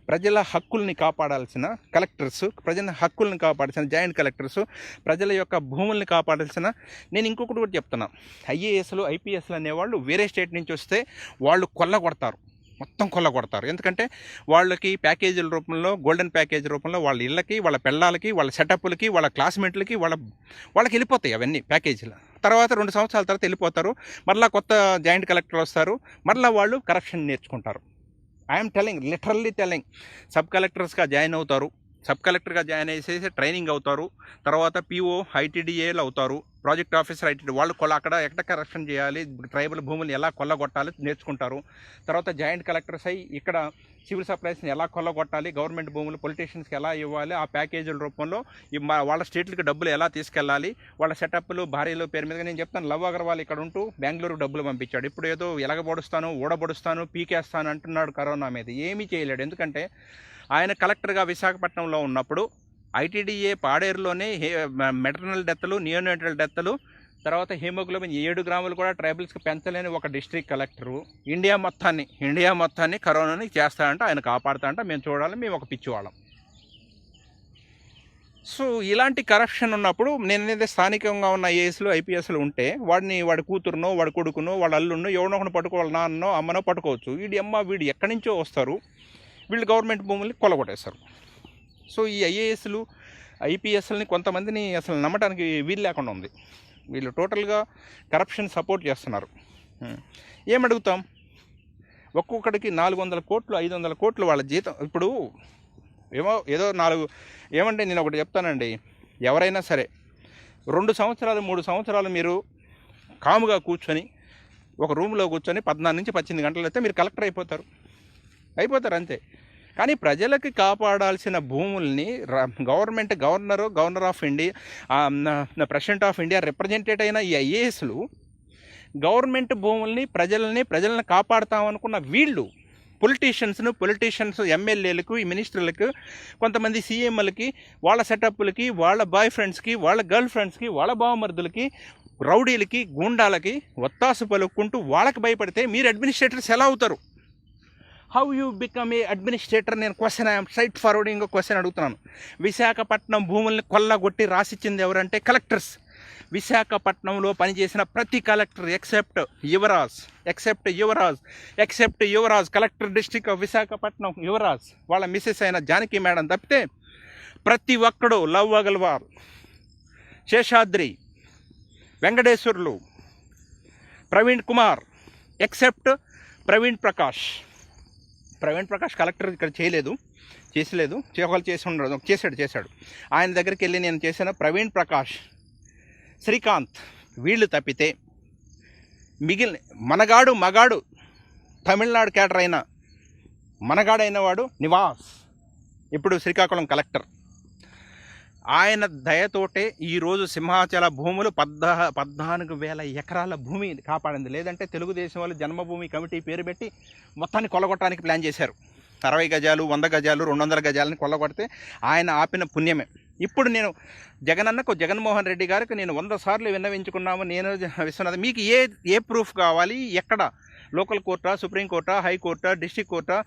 ప్రజల హక్కుల్ని కాపాడాల్సిన కలెక్టర్స్, ప్రజల హక్కుల్ని కాపాడాల్సిన జాయింట్ కలెక్టర్స్, ప్రజల యొక్క భూముల్ని కాపాడాల్సిన, నేను ఇంకొకటి కూడా చెప్తున్నా, ఐఏఎస్లు ఐపీఎస్లు అనేవాళ్ళు వేరే స్టేట్ నుంచి వస్తే వాళ్ళు కొల్లగొడతారు, మొత్తం కొల్లగొడతారు. ఎందుకంటే వాళ్ళకి ప్యాకేజీల రూపంలో, గోల్డెన్ ప్యాకేజ్ రూపంలో వాళ్ళ ఇళ్ళకి, వాళ్ళ పిల్లలకి, వాళ్ళ సెటప్లకి, వాళ్ళ క్లాస్మేట్లకి వాళ్ళకి వెళ్ళిపోతాయి అవన్నీ ప్యాకేజీలు. తర్వాత 2 సంవత్సరాల తర్వాత వెళ్ళిపోతారు, మరలా కొత్త జాయింట్ కలెక్టర్ వస్తారు, మరలా వాళ్ళు కరప్షన్ నేర్చుకుంటారు. I'm telling, literally telling. Sub కలెక్టర్స్గా జాయిన్ అవుతారు, సబ్ కలెక్టర్గా జాయిన్ అయ్యేసి ట్రైనింగ్ అవుతారు, తర్వాత పీఓ ఐటీడీఏలు అవుతారు, ప్రాజెక్ట్ ఆఫీసర్ ఐటీడీ, వాళ్ళు అక్కడ ఎక్కడ కరప్షన్ చేయాలి, ట్రైబల్ భూములు ఎలా కొల్లగొట్టాలి నేర్చుకుంటారు. తర్వాత జాయింట్ కలెక్టర్స్ అయ్యి ఇక్కడ సివిల్ సప్లైస్ని ఎలా కొల్లగొట్టాలి, గవర్నమెంట్ భూములు పొలిటీషియన్స్కి ఎలా ఇవ్వాలి, ఆ ప్యాకేజీల రూపంలో వాళ్ళ స్టేట్లకి డబ్బులు ఎలా తీసుకెళ్ళాలి, వాళ్ళ సెటప్లు భార్యలు పేరు మీద. నేను చెప్తాను, లవ్ అగర్వాల్ ఇక్కడ ఉంటూ బెంగళూరు డబ్బులు పంపించాడు, ఇప్పుడు ఏదో ఎలగబొడుస్తాను, ఊడబొడుస్తాను, పీకేస్తాను అంటున్నాడు కరోనా మీద. ఏమీ చేయలేడు, ఎందుకంటే ఆయన కలెక్టర్గా విశాఖపట్నంలో ఉన్నప్పుడు ఐటీడీఏ పాడేరులోనే మెటర్నల్ డెత్లు, నియోనేటల్ డెత్లు, తర్వాత హీమోగ్లోబిన్ 7 గ్రాములు కూడా ట్రైబల్స్కి పెంచలేని ఒక డిస్ట్రిక్ట్ కలెక్టరు ఇండియా మొత్తాన్ని కరోనాని చేస్తాడంట, ఆయన కాపాడుతాడంట, మేము చూడాలి, మేము ఒక పిచ్చివాళ్ళం. సో ఇలాంటి కరప్షన్ ఉన్నప్పుడు నేనైతే స్థానికంగా ఉన్న ఐఏఎస్లు ఐపీఎస్లు ఉంటే వాడి కూతురునో, వాడి కొడుకునో, వాళ్ళ అల్లున్నో, ఎవడో ఒకటి పట్టుకోవాలి, నాన్నో అమ్మనో పట్టుకోవచ్చు. వీడు ఎక్కడి నుంచో వస్తారు, వీళ్ళు గవర్నమెంట్ భూముల్ని కొల్లగొట్టేస్తారు. సో ఈ ఐఏఎస్లు ఐపీఎస్లని కొంతమందిని అసలు నమ్మటానికి వీలు లేకుండా ఉంది. వీళ్ళు టోటల్గా కరప్షన్ సపోర్ట్ చేస్తున్నారు. ఏమడుగుతాం, ఒక్కొక్కడికి 400 కోట్లు 500 కోట్లు వాళ్ళ జీతం. ఇప్పుడు ఏదో 4 ఏమంటే నేను ఒకటి చెప్తానండి, ఎవరైనా సరే 2 సంవత్సరాలు 3 సంవత్సరాలు మీరు కాముగా కూర్చొని ఒక రూమ్లో కూర్చొని 14 నుంచి 18 గంటలు అయితే మీరు కలెక్టర్ అయిపోతారు అంతే. కానీ ప్రజలకి కాపాడాల్సిన భూముల్ని governor of India, president of India represent అయిన ఈ ఐఏఎస్లు గవర్నమెంట్ భూముల్ని, ప్రజలను కాపాడుతామనుకున్న వీళ్ళు పొలిటీషియన్స్ ఎమ్మెల్యేలకు, ఈ మినిస్టర్లకు, కొంతమంది సీఎంలకి, వాళ్ళ సెటప్లకి, వాళ్ళ బాయ్ ఫ్రెండ్స్కి, వాళ్ళ గర్ల్ ఫ్రెండ్స్కి, వాళ్ళ బావమర్దులకి, రౌడీలకి, గూండాలకి ఒత్తాసు పలుక్కుంటూ వాళ్ళకి భయపడితే మీరు అడ్మినిస్ట్రేటర్స్ ఎలా అవుతారు? How you become a administrator? నేను ఐఎమ్ స్ట్రైట్ ఫార్వర్డింగ్ క్వశ్చన్ అడుగుతున్నాను. విశాఖపట్నం భూముల్ని కొల్లగొట్టి రాసిచ్చింది ఎవరంటే కలెక్టర్స్. విశాఖపట్నంలో పనిచేసిన ప్రతి collector except Yuvraj collector district of Visakhapatnam Yuvraj, వాళ్ళ మిస్సెస్ అయిన జానకి మేడం తప్పితే ప్రతి ఒక్కడు, love Agarwal, Seshadri, Venkateswarlu, Praveen Kumar, except Praveen Prakash collector ఇక్కడ చేసలేదు, చేశాడు. ఆయన దగ్గరికి వెళ్ళి నేను చేశాను. ప్రవీణ్ ప్రకాష్, శ్రీకాంత్, వీళ్ళు తప్పితే మిగిలిన మగాడు తమిళనాడు క్యాడర్ అయిన మనగాడైన వాడు నివాస్, ఇప్పుడు శ్రీకాకుళం కలెక్టర్. ఆయన దయతోటే ఈరోజు సింహాచల భూములు 14,000 ఎకరాల భూమి కాపాడింది. లేదంటే తెలుగుదేశం వాళ్ళు జన్మభూమి కమిటీ పేరు పెట్టి మొత్తాన్ని కొల్లగొట్టడానికి ప్లాన్ చేశారు. 60 గజాలు, 100 గజాలు, 200 గజాలని కొల్లగొడితే ఆయన ఆపిన పుణ్యమే. ఇప్పుడు నేను జగన్మోహన్ రెడ్డి గారికి నేను 100 సార్లు విన్నవించుకున్నాము. నేను విశ్వనాథ్, మీకు ఏ ప్రూఫ్ కావాలి? ఎక్కడ? లోకల్ కోర్టా, సుప్రీంకోర్టా, హైకోర్టా, డిస్ట్రిక్ట్ కోర్టా,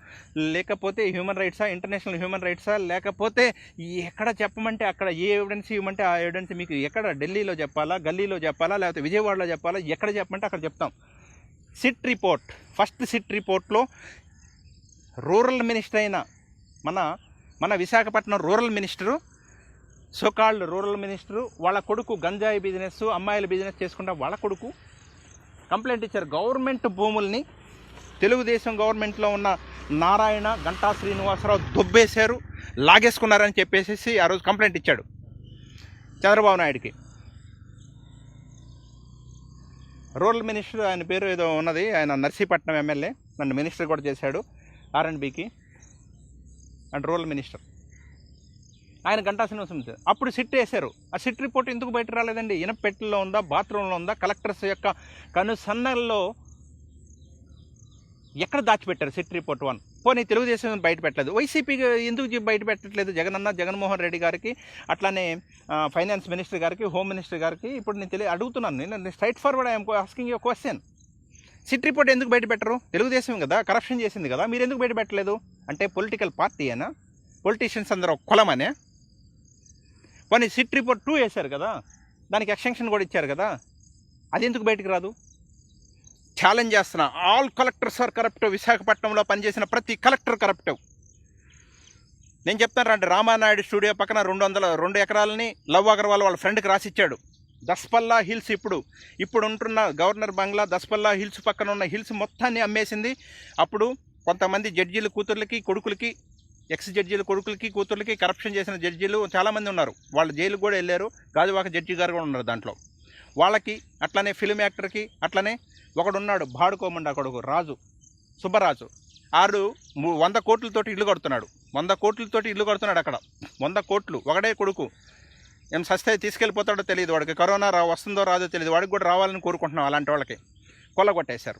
లేకపోతే హ్యూమన్ రైట్సా, ఇంటర్నేషనల్ హ్యూమన్ రైట్సా, లేకపోతే ఎక్కడ చెప్పమంటే అక్కడ ఏ ఎవిడెన్స్ ఇవ్వమంటే ఆ ఎవిడెన్స్ మీకు ఎక్కడ? ఢిల్లీలో చెప్పాలా, గల్లీలో చెప్పాలా, లేకపోతే విజయవాడలో చెప్పాలా, ఎక్కడ చెప్పమంటే అక్కడ చెప్తాం. ఫస్ట్ సిట్ రిపోర్ట్లో రూరల్ మినిస్టర్ అయిన మన Visakhapatnam rural minister, so called rural minister, వాళ్ళ కొడుకు గంజాయి బిజినెస్, అమ్మాయిల బిజినెస్ చేసుకుంటా వాళ్ళ కొడుకు కంప్లైంట్ ఇచ్చారు. గవర్నమెంట్ భూముల్ని తెలుగుదేశం గవర్నమెంట్లో ఉన్న నారాయణ, గంటా శ్రీనివాసరావు దొబ్బేశారు, లాగేసుకున్నారని చెప్పేసి ఆ రోజు కంప్లైంట్ ఇచ్చాడు చంద్రబాబు నాయుడికి. రూరల్ మినిస్టర్, ఆయన పేరు ఏదో ఉన్నది, ఆయన నర్సీపట్నం ఎమ్మెల్యే, నన్ను మినిస్టర్ కూడా చేశాడు R&Bకి, అండ్ రూరల్ మినిస్టర్ ఆయన గంటా శ్రీనివాసం. అప్పుడు సిట్ వేశారు. ఆ సిట్ రిపోర్ట్ ఎందుకు బయట రాలేదండి? ఇనపెట్టెల్లో ఉందా, బాత్రూంలో ఉందా, కలెక్టర్స్ యొక్క కనుసన్నల్లో ఎక్కడ దాచిపెట్టారు సిట్ రిపోర్ట్ 1? పోనీ తెలుగుదేశం బయట పెట్టలేదు, వైసీపీకి ఎందుకు బయట పెట్టట్లేదు? జగన్మోహన్ రెడ్డి గారికి, అట్లానే ఫైనాన్స్ మినిస్టర్ గారికి, హోమ్ మినిస్టర్ గారికి ఇప్పుడు నేను అడుగుతున్నాను. నేను straight forward I'm asking you question. SIT report ఎందుకు బయట పెట్టరు? తెలుగుదేశం కదా కరప్షన్ చేసింది కదా, మీరు ఎందుకు బయట పెట్టలేదు? అంటే పొలిటికల్ పార్టీ అయినా, పొలిటీషియన్స్ అందరూ కులమనే. కానీ సిట్ రిపోర్ట్ 2 వేశారు కదా, దానికి ఎక్స్టెన్షన్ కూడా ఇచ్చారు కదా, అది ఎందుకు బయటకు రాదు? ఛాలెంజ్ చేస్తున్నా, ఆల్ కలెక్టర్స్ ఆర్ కరప్టివ్. విశాఖపట్నంలో పనిచేసిన ప్రతి కలెక్టర్ కరప్టివ్. నేను చెప్తాను రండి, రామానాయుడు స్టూడియో పక్కన 2 ఎకరాలని లవ్ అగర్వాల్ వాళ్ళ ఫ్రెండ్కి రాసిచ్చాడు. దస్పల్లా హిల్స్ ఇప్పుడు ఉంటున్న గవర్నర్ బంగ్లా దస్పల్లా హిల్స్ పక్కన ఉన్న హిల్స్ మొత్తాన్ని అమ్మేసింది. అప్పుడు కొంతమంది జడ్జీల కూతుర్లకి కొడుకులకి, ఎక్స్ జడ్జీల కొడుకులకి కూతుర్లకి కరప్షన్ చేసిన జడ్జీలు చాలామంది ఉన్నారు. వాళ్ళు జైలుకు కూడా వెళ్ళారు. గాజువాక జడ్జి గారు కూడా ఉన్నారు దాంట్లో. వాళ్ళకి అట్లనే ఫిల్మ్ యాక్టర్కి అట్లనే ఒకడున్నాడు, బాడుకోమండా కొడుకు రాజు, సుబ్బరాజు. 100 కోట్లతోటి ఇల్లు కడుతున్నాడు. 100 కోట్లతోటి ఇల్లు కడుతున్నాడు అక్కడ. 100 కోట్లు ఒకడే కొడుకు. ఏం సస్తే తీసుకెళ్ళిపోతాడో తెలియదు వాడికి, కరోనా వస్తుందో రాదో తెలియదు. వాడికి కూడా రావాలని కోరుకుంటున్నాం. అలాంటి వాళ్ళకి కొల్లగొట్టేశారు.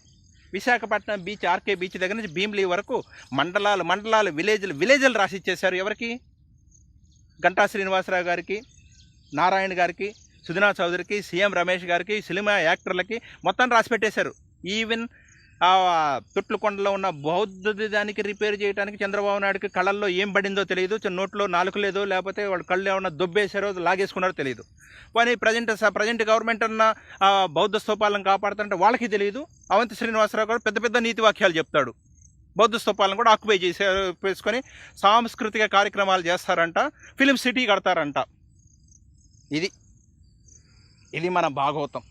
విశాఖపట్నం బీచ్, ఆర్కే బీచ్ దగ్గర నుంచి భీమిలి వరకు మండలాలు విలేజ్లు రాసిచ్చేశారు. ఎవరికి? గంటా శ్రీనివాసరావు గారికి, నారాయణ గారికి, సుధనా చౌదరికి, సీఎం రమేష్ గారికి, సినిమా యాక్టర్లకి మొత్తం రాసి పెట్టేశారు. ఈవెన్ ఆ తుట్లకొండలో ఉన్న బౌద్ధ దానికి రిపేర్ చేయడానికి చంద్రబాబు నాయుడుకి కళ్ళల్లో ఏం పడిందో తెలియదు. నోట్లో నాలుక లేదో, లేకపోతే వాళ్ళు కళ్ళు ఏమన్నా దొబ్బేశారో లాగేసుకున్నారో తెలియదు. కానీ ప్రజెంట్ గవర్నమెంట్ అన్న బౌద్ధ స్తూపాలను కాపాడుతుంటే వాళ్ళకి తెలియదు. అవంతి శ్రీనివాసరావు గారు పెద్ద నీతి వాక్యాలు చెప్తాడు. బౌద్ధ స్తూపాలను కూడా ఆక్యుపై చేసుకొని సాంస్కృతిక కార్యక్రమాలు చేస్తారంట, ఫిలిం సిటీ కడతారంట. ఇది మన భాగవతం.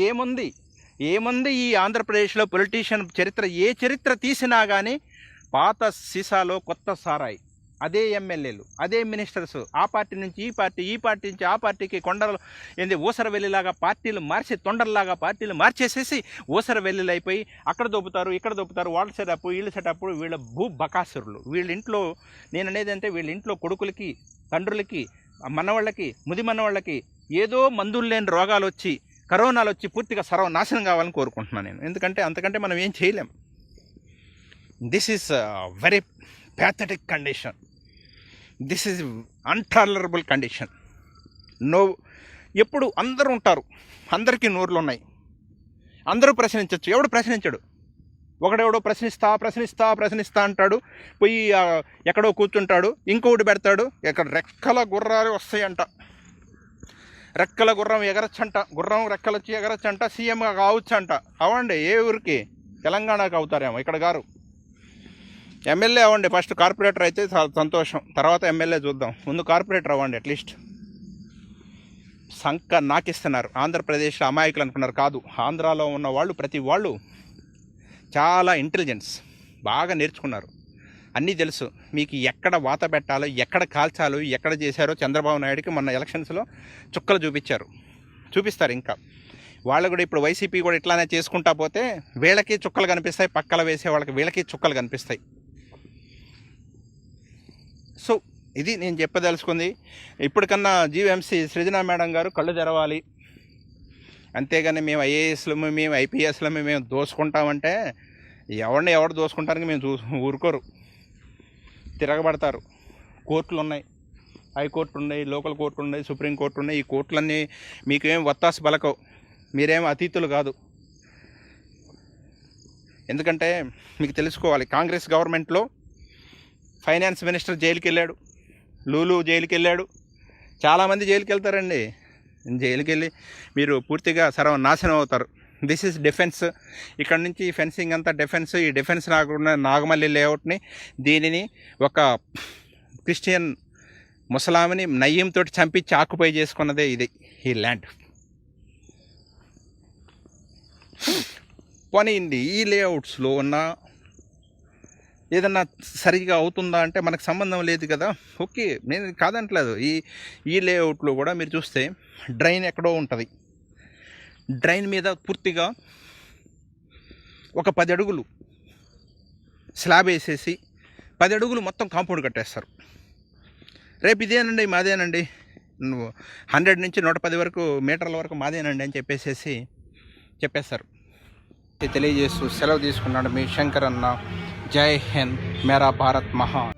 ఏముంది ఈ ఆంధ్రప్రదేశ్లో పొలిటీషియన్ చరిత్ర, ఏ చరిత్ర తీసినా కానీ పాత సీసాలో కొత్త సారాయి. అదే ఎమ్మెల్యేలు, అదే మినిస్టర్స్, ఆ పార్టీ నుంచి ఈ పార్టీ, ఈ పార్టీ నుంచి ఆ పార్టీకి కొండలు ఊసరవెల్లిలాగా పార్టీలు మార్చి, తొండర్లాగా పార్టీలు మార్చేసేసి ఊసరవెల్లిలు అయిపోయి అక్కడ దొబ్బుతారు, ఇక్కడ దొబ్బుతారు. వాళ్ళ సెటప్, వీళ్ళ సెటప్, వీళ్ళ బకాసురులు. వీళ్ళ ఇంట్లో నేను అనేది అంటే, వీళ్ళ ఇంట్లో కొడుకులకి, తండ్రులకి, మనవాళ్ళకి, ముది మనవాళ్ళకి ఏదో మందులు లేని రోగాలు వచ్చి, కరోనాలు వచ్చి పూర్తిగా సర్వనాశనం కావాలని కోరుకుంటున్నాను నేను. ఎందుకంటే అంతకంటే మనం ఏం చేయలేం. This is very pathetic condition. This is untolerable condition. ఎప్పుడు అందరూ ఉంటారు, అందరికీ నోర్లు ఉన్నాయి, అందరూ ప్రశ్నించవచ్చు. ఎవడు ప్రశ్నించడు? ఒకడెవడో ప్రశ్నిస్తా అంటాడు, పోయి ఎక్కడో కూర్చుంటాడు, ఇంకొకటి పెడతాడు. ఇక్కడ రెక్కల గుర్రాలు వస్తాయంట, రెక్కల గుర్రం ఎగరచ్చంట, గుర్రం రెక్కలు వచ్చి ఎగరచ్చంట, సీఎంగా కావచ్చంట. అవ్వండి, ఏ ఊరికి? తెలంగాణకు అవుతారేమో, ఇక్కడ గారు ఎమ్మెల్యే అవ్వండి. ఫస్ట్ కార్పొరేటర్ అయితే సంతోషం, తర్వాత ఎమ్మెల్యే చూద్దాం. ముందు కార్పొరేటర్ అవ్వండి అట్లీస్ట్. సంక నాకిస్తున్నారు. ఆంధ్రప్రదేశ్లో అమాయకులు అనుకున్నారు, కాదు. ఆంధ్రాలో ఉన్న వాళ్ళు ప్రతి వాళ్ళు చాలా ఇంటెలిజెన్స్, బాగా నేర్చుకున్నారు, అన్నీ తెలుసు. మీకు ఎక్కడ వాత పెట్టాలో, ఎక్కడ కాల్చాలో, ఎక్కడ చేశారో చంద్రబాబు నాయుడుకి మొన్న ఎలక్షన్స్లో చుక్కలు చూపిస్తారు. ఇంకా వాళ్ళు కూడా ఇప్పుడు వైసీపీ కూడా ఇట్లానే చేసుకుంటా పోతే వీళ్ళకి చుక్కలు కనిపిస్తాయి, పక్కల వేసే వాళ్ళకి వీళ్ళకి చుక్కలు కనిపిస్తాయి. సో ఇది నేను చెప్పదలుచుకుంది. ఇప్పటికన్నా జీవీఎంసీ సృజనా మేడం గారు కళ్ళు తెరవాలి. అంతేగాని మేము ఐఏఎస్లము, మేము ఐపీఎస్లము మేము దోసుకుంటామంటే ఎవరు దోసుకుంటానికి మేము ఊరుకోరు, తిరగబడతారు. కోర్టులు ఉన్నాయి, హైకోర్టు ఉన్నాయి, లోకల్ కోర్టు ఉన్నాయి, సుప్రీంకోర్టు ఉన్నాయి. ఈ కోర్టులన్నీ మీకేం వత్తాసు పలకవు, మీరేం అతీతులు కాదు. ఎందుకంటే మీకు తెలుసుకోవాలి, కాంగ్రెస్ గవర్నమెంట్లో ఫైనాన్స్ మినిస్టర్ జైలుకి వెళ్ళాడు, లూలు జైలుకి వెళ్ళాడు, చాలామంది జైలుకి వెళ్తారండి. జైలుకి వెళ్ళి మీరు పూర్తిగా సర్వనాశనం అవుతారు. This is defence. ఇక్కడ నుంచి ఫెన్సింగ్ అంతా డిఫెన్స్. ఈ డిఫెన్స్ నాగమల్లి లేఅవుట్ని, దీనిని ఒక క్రిస్టియన్ ముసలామిని నయ్యంతో చంపించి ఆక్యుపై చేసుకున్నదే ఈ ల్యాండ్. పోనీండి, ఈ లేఅవుట్స్లో ఉన్న ఏదన్నా సరిగా అవుతుందా అంటే మనకు సంబంధం లేదు కదా. ఓకే, నేను కాదంటలేదు. ఈ లేఅవుట్లో కూడా మీరు చూస్తే డ్రైన్ ఎక్కడో ఉంటుంది. డ్రైన్ మీద పూర్తిగా ఒక 10 అడుగులు స్లాబ్ వేసేసి 10 అడుగులు మొత్తం కాంపౌండ్ కట్టేస్తారు. రేపు ఇదేనండి మాదేనండి, 100 నుంచి 110 వరకు మీటర్ల వరకు మాదేనండి అని చెప్పేస్తారు. తెలియజేస్తూ సెలవు తీసుకున్నాడు మీ శంకర్ అన్న. జై హింద్, మేరా భారత్ మహాన్.